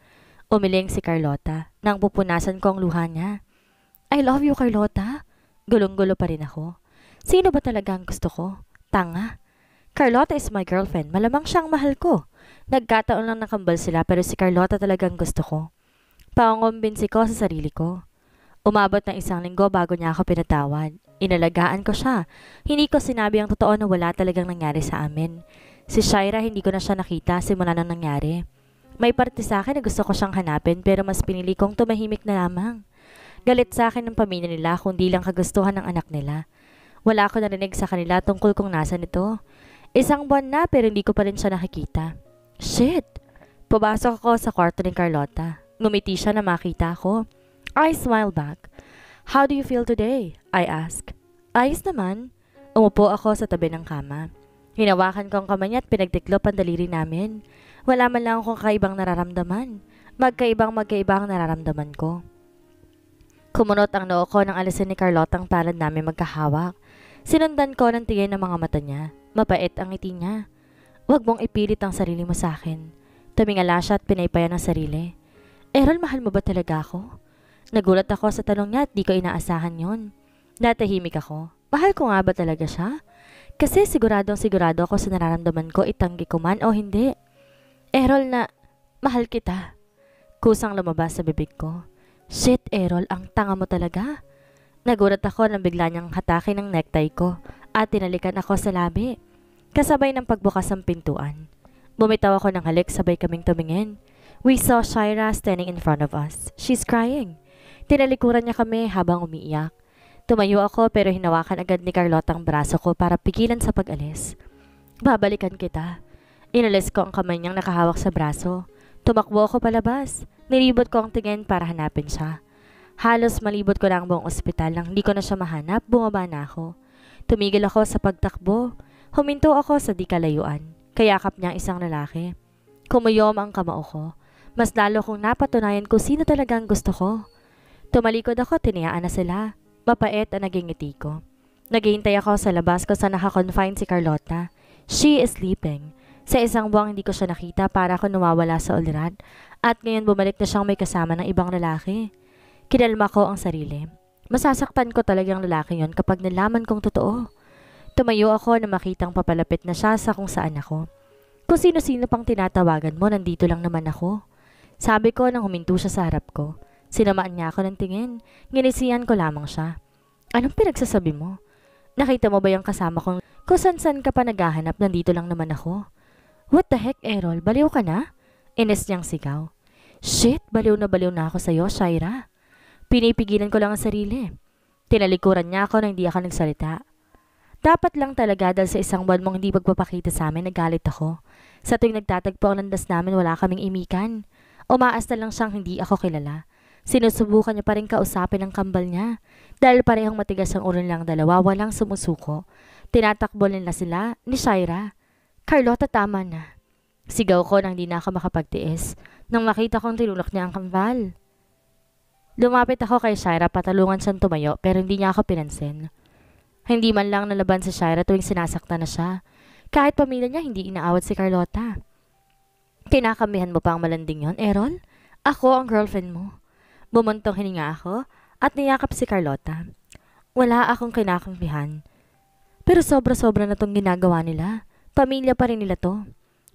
Speaker 1: Umiling si Carlota nang pupunasan ko ang luha niya. I love you, Carlota. Gulong-gulo pa rin ako. Sino ba talaga ang gusto ko? Tanga. Carlota is my girlfriend. Malamang siyang mahal ko. Nagkataon lang nakambal sila pero si Carlota talagang gusto ko. Pangongumbinsi ko sa sarili ko. Umabot ng 1 linggo bago niya ako pinatawad. Inalagaan ko siya. Hindi ko sinabi ang totoo na wala talagang nangyari sa amin. Si Shira hindi ko na siya nakita simula nang nangyari. May parte sa akin na gusto ko siyang hanapin pero mas pinili kong tumahimik na lamang. Galit sa akin ng pamilya nila kundi lang kagustuhan ng anak nila. Wala ako narinig sa kanila tungkol kung nasan ito. 1 buwan na pero hindi ko pa rin siya nakikita. Shit! Pabasok ako sa kwarto ni Carlota. Ngumiti siya na makita ko. I smiled back. How do you feel today? I asked. Ayos naman. Umupo ako sa tabi ng kama. Hinawakan ko ang kamay niya at pinagtiklop ang daliri namin. Wala man lang akong kakaibang nararamdaman. Magkaibang ang nararamdaman ko. Kumunot ang noo ko nang alisin ni Carlota ang palad namin magkahawak. Sinundan ko ng tingin ng mga mata niya. Mapait ang ngiti niya. Huwag mong ipilit ang sarili mo sa akin. Tumingala siya at pinaypayan ang sarili. Errol, mahal mo ba talaga ako? Nagulat ako sa tanong niya at di ko inaasahan yon. Natahimik ako. Mahal ko nga ba talaga siya? Kasi sigurado ako sa nararamdaman ko, itanggi ko man o hindi. Errol, na mahal kita. Kusang lumabas sa bibig ko. Shit, Errol, ang tanga mo talaga. Nagulat ako nang bigla niyang hatakin ng necktie ko at tinalikan ako sa labi. Kasabay ng pagbukas ng pintuan. Bumitaw ako ng halik sabay kaming tumingin. We saw Shira standing in front of us. She's crying. Tinalikuran niya kami habang umiiyak. Tumayo ako pero hinawakan agad ni Carlota ang braso ko para pigilan sa pag-alis. Babalikan kita. Inalis ko ang kamay niyang nakahawak sa braso. Tumakbo ako palabas. Nilibot ko ang tingin para hanapin siya. Halos malibot ko na ang buong ospital nang hindi ko na siya mahanap, bumaba na ako. Tumigil ako sa pagtakbo. Huminto ako sa di kalayuan. Kayakap niya ang isang lalaki. Kumuyom ang kamao ko. Mas lalo kong napatunayan kung sino talaga ang gusto ko. Tumalikod ako, tiniyaan na sila. Mapait ang naging ngiti ko. Naghihintay ako sa labas ko sa nakakonfine si Carlota. She is sleeping. Sa 1 buwang hindi ko siya nakita para ako nawawala sa ulirad. At ngayon bumalik na siyang may kasama ng ibang lalaki. Kinalma ko ang sarili. Masasaktan ko talagang lalaki yon kapag nalaman kong totoo. Tumayo ako na makitang papalapit na siya sa kung saan ako. Kung sino-sino pang tinatawagan mo, nandito lang naman ako. Sabi ko nang huminto siya sa harap ko. Sinamaan niya ako ng tingin. Nginisiyan ko lamang siya. Anong pinagsasabi mo? Nakita mo ba yung kasama kong kung san-san ka pa naghahanap, nandito lang naman ako? What the heck, Errol? Baliw ka na? Ines niyang sigaw. Shit, baliw na ako sa'yo, Shira. Pinipigilan ko lang ang sarili. Tinalikuran niya ako nang hindi ako nagsalita. Dapat lang talaga dahil sa 1 buwan mong hindi pagpapakita sa amin, nagalit ako. Sa tuwing nagtatagpo ang landas namin, wala kaming imikan. Umaasta lang siyang hindi ako kilala. Sinusubukan niya pa rin kausapin ang kambal niya. Dahil parehong matigas ang ulo nilang dalawa, walang sumusuko. Tinatakbo nila sila ni Shira. Carlota, tama na. Sigaw ko nang di na ako makapagtiis. Nang makita kong tinulak niya ang kambal. Lumapit ako kay Shira, patalungan siyang tumayo pero hindi niya ako pinansin. Hindi man lang nalaban si Shira tuwing sinasaktan na siya. Kahit pamilya niya, hindi inaawat si Carlota. Kinakamihan mo pa ang malanding yon, Errol? Ako ang girlfriend mo. Bumuntong hininga ako at niyakap si Carlota. Wala akong kinakampihan. Pero sobra-sobra na tong ginagawa nila. Pamilya pa rin nila to.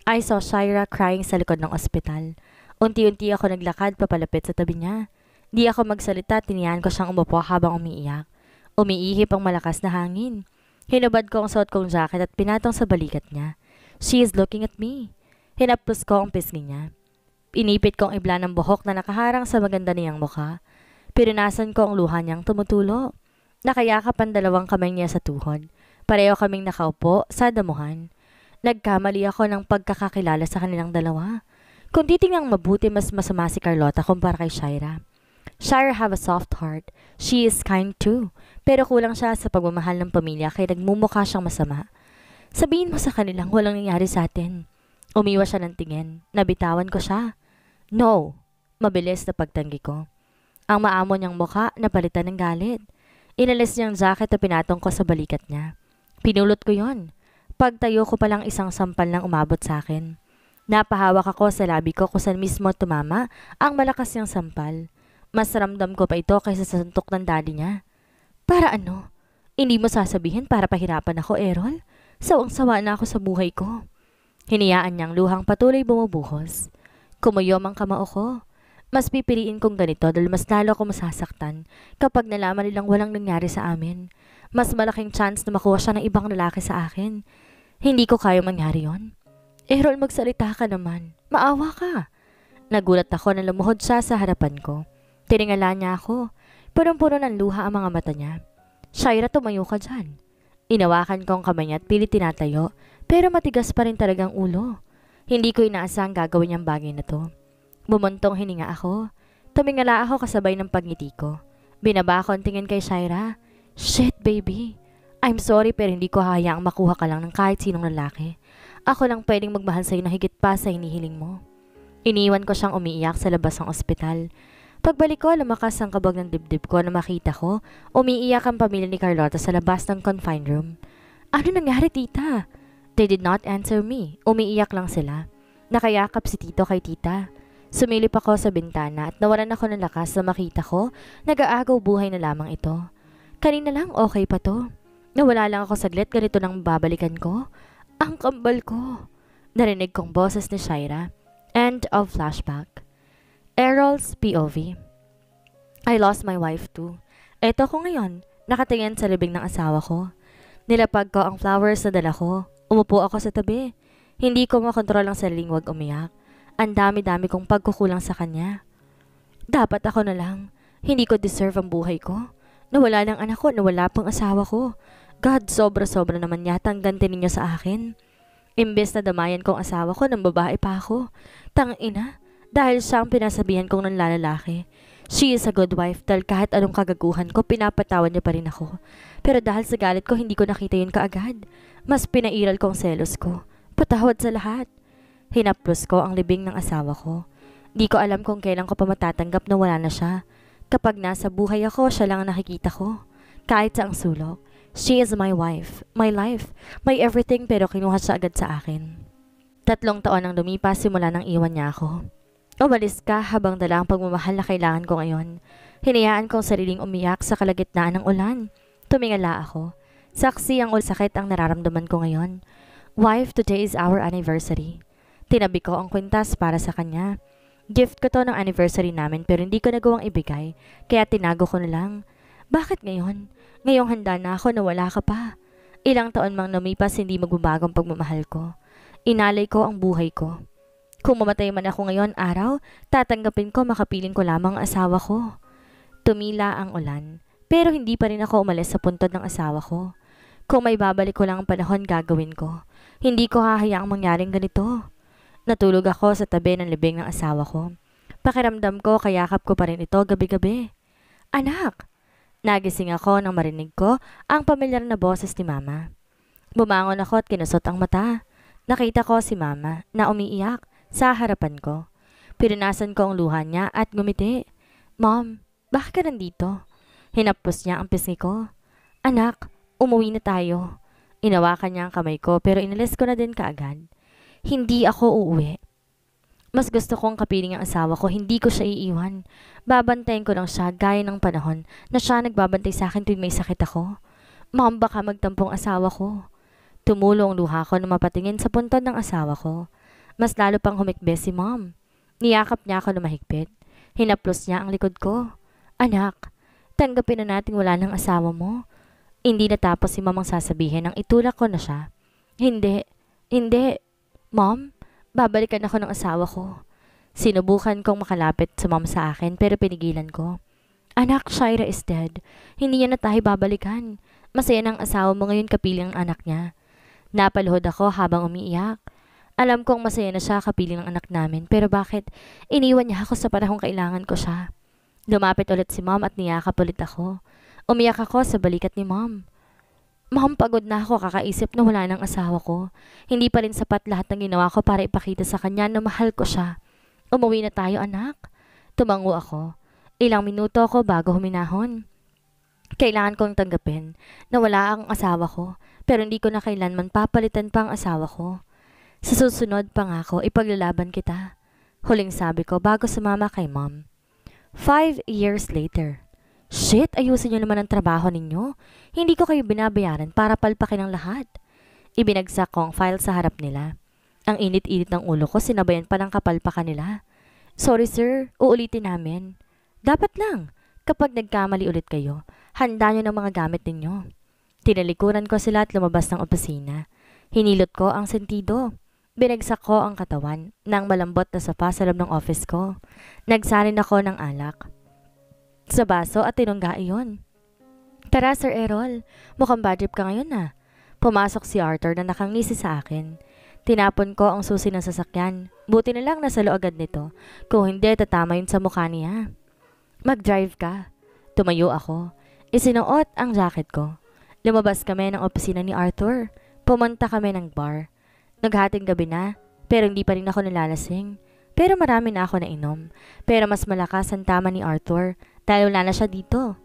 Speaker 1: I saw Shira crying sa likod ng ospital. Unti-unti ako naglakad papalapit sa tabi niya. Di ako magsalita, tiniyan ko siyang umupo habang umiiyak. Umiihip ang malakas na hangin. Hinubad ko ang suot kong jacket at pinatong sa balikat niya. She is looking at me. Hinaplos ko ang pisngi niya. Inipit kong ibla ng buhok na nakaharang sa maganda niyang mukha. Pinunasan ko ang luha niyang tumutulo. Nakayakap ang dalawang kamay niya sa tuhod. Pareho kaming nakaupo sa damuhan. Nagkamali ako ng pagkakakilala sa kanilang dalawa. Kung titingang mabuti, mas masama si Carlota kumpara kay Shaira. Shaira have a soft heart. She is kind too. Pero kulang siya sa pagmamahal ng pamilya kaya nagmumukha siyang masama. Sabihin mo sa kanilang walang nangyari sa atin. Umiwas siya ng tingin. Nabitawan ko siya. No. Mabilis na pagtanggi ko. Ang maamo niyang mukha napalitan ng galit. Inalis niyang jacket na pinatong ko sa balikat niya. Pinulot ko yon. Pagtayo ko palang isang sampal ng umabot sa akin. Napahawak ako sa labi ko kung saan mismo tumama ang malakas niyang sampal. Mas ramdam ko pa ito kaysa sa suntok ng daddy niya. Para ano? Hindi mo sasabihin para pahirapan ako, Errol? Sawang-sawa na ako sa buhay ko. Hiniyaan niyang luhang patuloy bumubuhos. Kumuyom ang kamao ko. Mas pipiliin kong ganito dahil mas lalo ako masasaktan kapag nalaman nilang walang nangyari sa amin. Mas malaking chance na makuha siya ng ibang lalaki sa akin. Hindi ko kaya mangyari yon. Errol, magsalita ka naman. Maawa ka. Nagulat ako na lumuhod siya sa harapan ko. Tiningala niya ako. Punong-puno ng luha ang mga mata niya. Shaira, tumayo ka dyan. Inawakan ko ang kamay niya at pilit tinatayo, pero matigas pa rin talagang ulo. Hindi ko inaasang gagawin niyang bagay na to. Bumuntong hininga ako. Tumingala ako kasabay ng pagngiti ko. Binaba ko ang tingin kay Shaira. Shit, baby. I'm sorry pero hindi ko hahayaang makuha ka lang ng kahit sinong lalaki. Ako lang pwedeng magmahal sa'yo na higit pa sa hinihiling mo. Iniwan ko siyang umiiyak sa labas ng ospital. Pagbalik ko, lumakas ang kabog ng dibdib ko na makita ko, umiiyak ang pamilya ni Carlota sa labas ng confined room. Ano nangyari, tita? They did not answer me. Umiiyak lang sila. Nakayakap si tito kay tita. Sumilip ako sa bintana at nawalan ako ng lakas na makita ko, nag-aagaw buhay na lamang ito. Kanina lang okay pa to. Nawala lang ako saglit, ganito nang babalikan ko. Ang kambal ko. Narinig kong boses ni Shaira. End of flashback. Errol's POV. I lost my wife too. Eto ko ngayon, nakatingin sa libing ng asawa ko. Nilapag ko ang flowers na dala ko. Umupo ako sa tabi. Hindi ko makontrol ang sariling wag umiyak. Ang dami-dami kong pagkukulang sa kanya. Dapat ako na lang. Hindi ko deserve ang buhay ko. Nawala ng anak ko, nawala pang asawa ko. God, sobra-sobra naman yata ang ganti ninyo sa akin. Imbes na damayan kong asawa ko, ng babae pa ako. Tangina, dahil siya ang pinasabihan kong nanlalaki. She is a good wife dahil kahit anong kagaguhan ko, pinapatawan niya pa rin ako. Pero dahil sa galit ko, hindi ko nakita yun kaagad. Mas pinairal kong selos ko. Patawad sa lahat. Hinaplos ko ang libing ng asawa ko. Di ko alam kung kailan ko pa matatanggap na wala na siya. Kapag nasa buhay ako, siya lang ang nakikita ko. Kahit sa ang sulok. She is my wife, my life, my everything pero kinuha siya agad sa akin. 3 taon ang lumipas simula nang iwan niya ako. Umalis ka habang dala ang pagmamahal na kailangan ko ngayon. Hinayaan kong sariling umiyak sa kalagitnaan ng ulan. Tumingala ako. Saksi ang sakit ang nararamdaman ko ngayon. Wife, today is our anniversary. Tinabi ko ang kwintas para sa kanya. Gift ko to ng anniversary namin pero hindi ko nagawang ibigay, kaya tinago ko na lang. Bakit ngayon? Ngayong handa na ako na wala ka pa. Ilang taon mang lumipas hindi magbabagong pagmamahal ko. Inalay ko ang buhay ko. Kung mamatay man ako ngayon araw, tatanggapin ko makapiling ko lamang ang asawa ko. Tumila ang ulan, pero hindi pa rin ako umalis sa puntod ng asawa ko. Kung may babalik ko lang ang panahon, gagawin ko. Hindi ko hahayaang mangyaring ganito. Natulog ako sa tabi ng libing ng asawa ko. Pakiramdam ko, kayakap ko pa rin ito gabi-gabi. Anak! Nagising ako nang marinig ko ang pamilyar na boses ni Mama. Bumangon ako at kinusot ang mata. Nakita ko si Mama na umiiyak sa harapan ko. Pinunasan ko ang luha niya at ngumiti. Mom, bakit ka nandito? Hinapos niya ang pisngi ko. Anak, umuwi na tayo. Inawakan niya ang kamay ko pero inalis ko na din kaagad. Hindi ako uuwi. Mas gusto kong kapiling ang asawa ko, hindi ko siya iiwan. Babantayin ko lang siya gaya ng panahon na siya nagbabantay sa akin tuwing may sakit ako. Mom, baka magtampong asawa ko. Tumulo ang luha ko na mapatingin sa puntod ng asawa ko. Mas lalo pang humikbe si Mom. Niyakap niya ako na mahigpit. Hinaplos niya ang likod ko. Anak, tanggapin na natin wala ng asawa mo. Hindi natapos si Mom ang sasabihin nang itulak ko na siya. Hindi, hindi. Mom, babalikan ako ng asawa ko. Sinubukan kong makalapit sa Mom sa akin pero pinigilan ko. Anak, Shaira is dead. Hindi niya na tayo babalikan. Masaya ng asawa mo ngayon kapiling ang anak niya. Napaluhod ako habang umiiyak. Alam kong masaya na siya kapiling ng anak namin pero bakit iniwan niya ako sa panahong kailangan ko siya? Lumapit ulit si Mom at niyakap ulit ako. Umiyak ako sa balikat ni Mom. Mom, pagod na ako kakaisip na wala ng asawa ko. Hindi pa rin sapat lahat ng ginawa ko para ipakita sa kanya na mahal ko siya. Umuwi na tayo, anak. Tumango ako. Ilang minuto ako bago huminahon. Kailangan kong tanggapin na wala ang asawa ko pero hindi ko na kailanman papalitan pa ang asawa ko. Sa susunod pangako, ipaglalaban kita. Huling sabi ko bago sumama kay Mom. 5 years later. Shit, ayusin niyo naman ang trabaho ninyo. Hindi ko kayo binabayaran para palpakin ang lahat. Ibinagsak ko ang file sa harap nila. Ang init-init ng ulo ko, sinabayan pa ng kapalpakan nila. Sorry sir, uulitin namin. Dapat lang, kapag nagkamali ulit kayo, handa nyo ng mga gamit ninyo. Tinalikuran ko sila at lumabas ng opisina. Hinilot ko ang sentido. Binagsak ko ang katawan ng malambot na sofa sa loob ng office ko. Nagsalin ako ng alak sa baso at tinungga iyon. Tara Sir Errol, mukhang bad trip ka ngayon na. Pumasok si Arthur na nakangisi sa akin. Tinapon ko ang susi ng sasakyan. Buti na lang nasalo agad nito. Kung hindi, tatama yun sa mukha niya. Mag-drive ka. Tumayo ako. Isinuot ang jacket ko. Lumabas kami ng opisina ni Arthur. Pumunta kami ng bar. Naghating gabi na, pero hindi pa rin ako nalalasing. Pero marami na ako nainom. Pero mas malakas ang tama ni Arthur dahil wala na siya dito.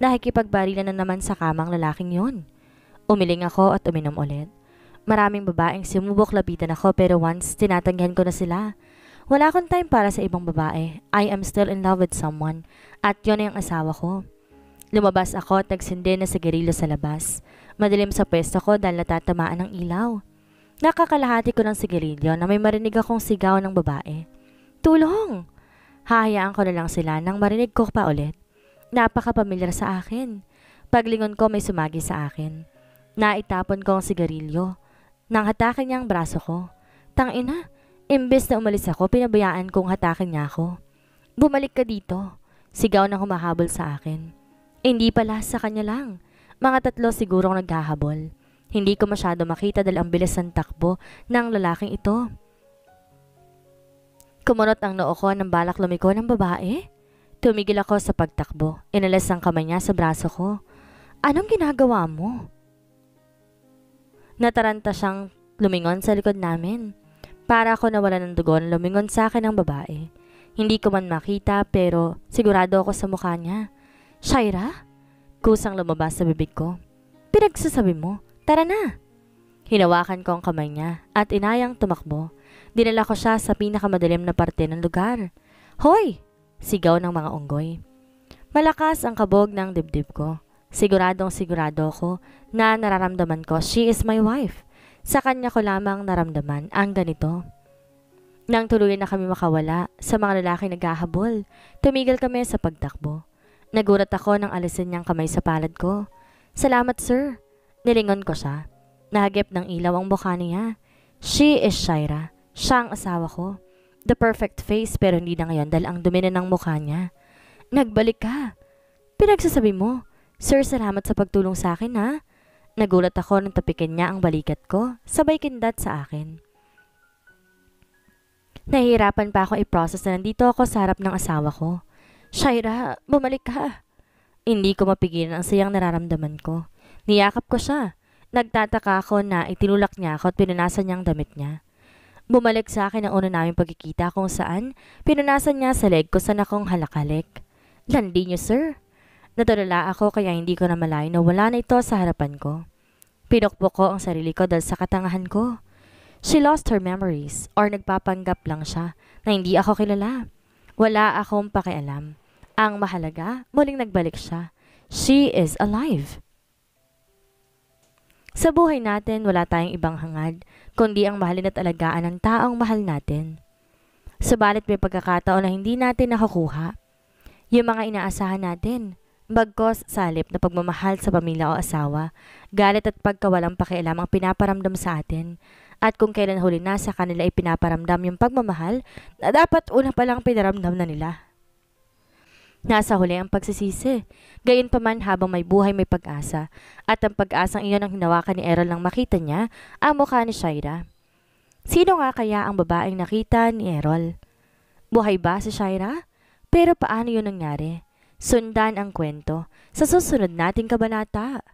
Speaker 1: Nakikipagbarilan na naman sa kamang lalaking yun. Umiling ako at uminom ulit. Maraming babaeng sumubok lapitan ako pero once tinatanggihan ko na sila. Wala akong time para sa ibang babae. I am still in love with someone at yun ay ang asawa ko. Lumabas ako at nagsindi na sigarilyo sa labas. Madilim sa pwesto ko dahil natatamaan ng ilaw. Nakakalahati ko ng sigarilyo na may marinig akong sigaw ng babae. Tulong! Hahayaan ko na lang sila nang marinig ko pa ulit. Napakapamilyar sa akin. Paglingon ko may sumagi sa akin. Naitapon ko ang sigarilyo. Nang hatakin niya ang braso ko. Tangina, imbes na umalis ako, pinabayaan kong hatakin niya ako. Bumalik ka dito. Sigaw na humahabol sa akin. Hindi pala, sa kanya lang. Mga 3 sigurong naghahabol. Hindi ko masyado makita dahil ang bilis ng takbo ng lalaking ito. Kumunot ang noo ko ng balak lumiko ng babae. Tumigil ako sa pagtakbo. Inalas ang kamay niya sa braso ko. Anong ginagawa mo? Nataranta siyang lumingon sa likod namin. Para ako nawala ng dugo na lumingon sa akin ang babae. Hindi ko man makita pero sigurado ako sa mukha niya. Shaira? Kusang lumabas sa bibig ko. Pinagsasabi mo, tara na. Hinawakan ko ang kamay niya at inayang tumakbo. Dinala ko siya sa pinakamadilim na parte ng lugar. Hoy! Sigaw ng mga unggoy. Malakas ang kabog ng dibdib ko. Siguradong sigurado ko na nararamdaman ko she is my wife. Sa kanya ko lamang naramdaman ang ganito. Nang tuluyan na kami makawala sa mga lalaki naghahabol, tumigil kami sa pagtakbo. Nagulat ako nang alisin niyang kamay sa palad ko. Salamat sir. Nilingon ko siya. Nahagip ng ilaw ang mukha niya. She is Shaira. Siya ang asawa ko. The perfect face pero hindi na ngayon dahil ang dumi na ng mukha niya. Nagbalik ka. Pinagsasabi mo. Sir, salamat sa pagtulong sa akin ha. Nagulat ako nang tapikin niya ang balikat ko, sabay kindat sa akin. Nahihirapan pa ako i-process na nandito ako sa harap ng asawa ko. Shaira, bumalik ka. Hindi ko mapigilan ang sayang nararamdaman ko. Niyakap ko siya. Nagtataka ako na itinulak niya ako at pinunasan niya ang damit niya. Bumalik sa akin ang una naming pagkikita kung saan pinunasan niya sa leg ko sa nakong halakalik. Landi niyo sir. Natulala ako kaya hindi ko na malayo na wala na ito sa harapan ko. Pinukpok ko ang sarili ko dahil sa katangahan ko. She lost her memories or nagpapanggap lang siya na hindi ako kilala. Wala akong pakialam. Ang mahalaga, muling nagbalik siya. She is alive. Sa buhay natin, wala tayong ibang hangad, kundi ang mahalin at alagaan ng taong mahal natin. Subalit may pagkakataon na hindi natin nakukuha. Yung mga inaasahan natin, Bagkos sa halip na pagmamahal sa pamilya o asawa, galit at pagkawalang pakialam ang pinaparamdam sa atin. At kung kailan huli na sa kanila ipinaparamdam yung pagmamahal na dapat una pa lang pinaramdam na nila. Nasa huli ang pagsisisi. Gayunpaman habang may buhay may pag-asa. At ang pag-asang iyon ang hinawakan ni Errol nang makita niya ang mukha ni Shaira. Sino nga kaya ang babaeng nakita ni Errol? Buhay ba si Shaira? Pero paano yun nangyari? Sundan ang kwento sa susunod nating kabanata.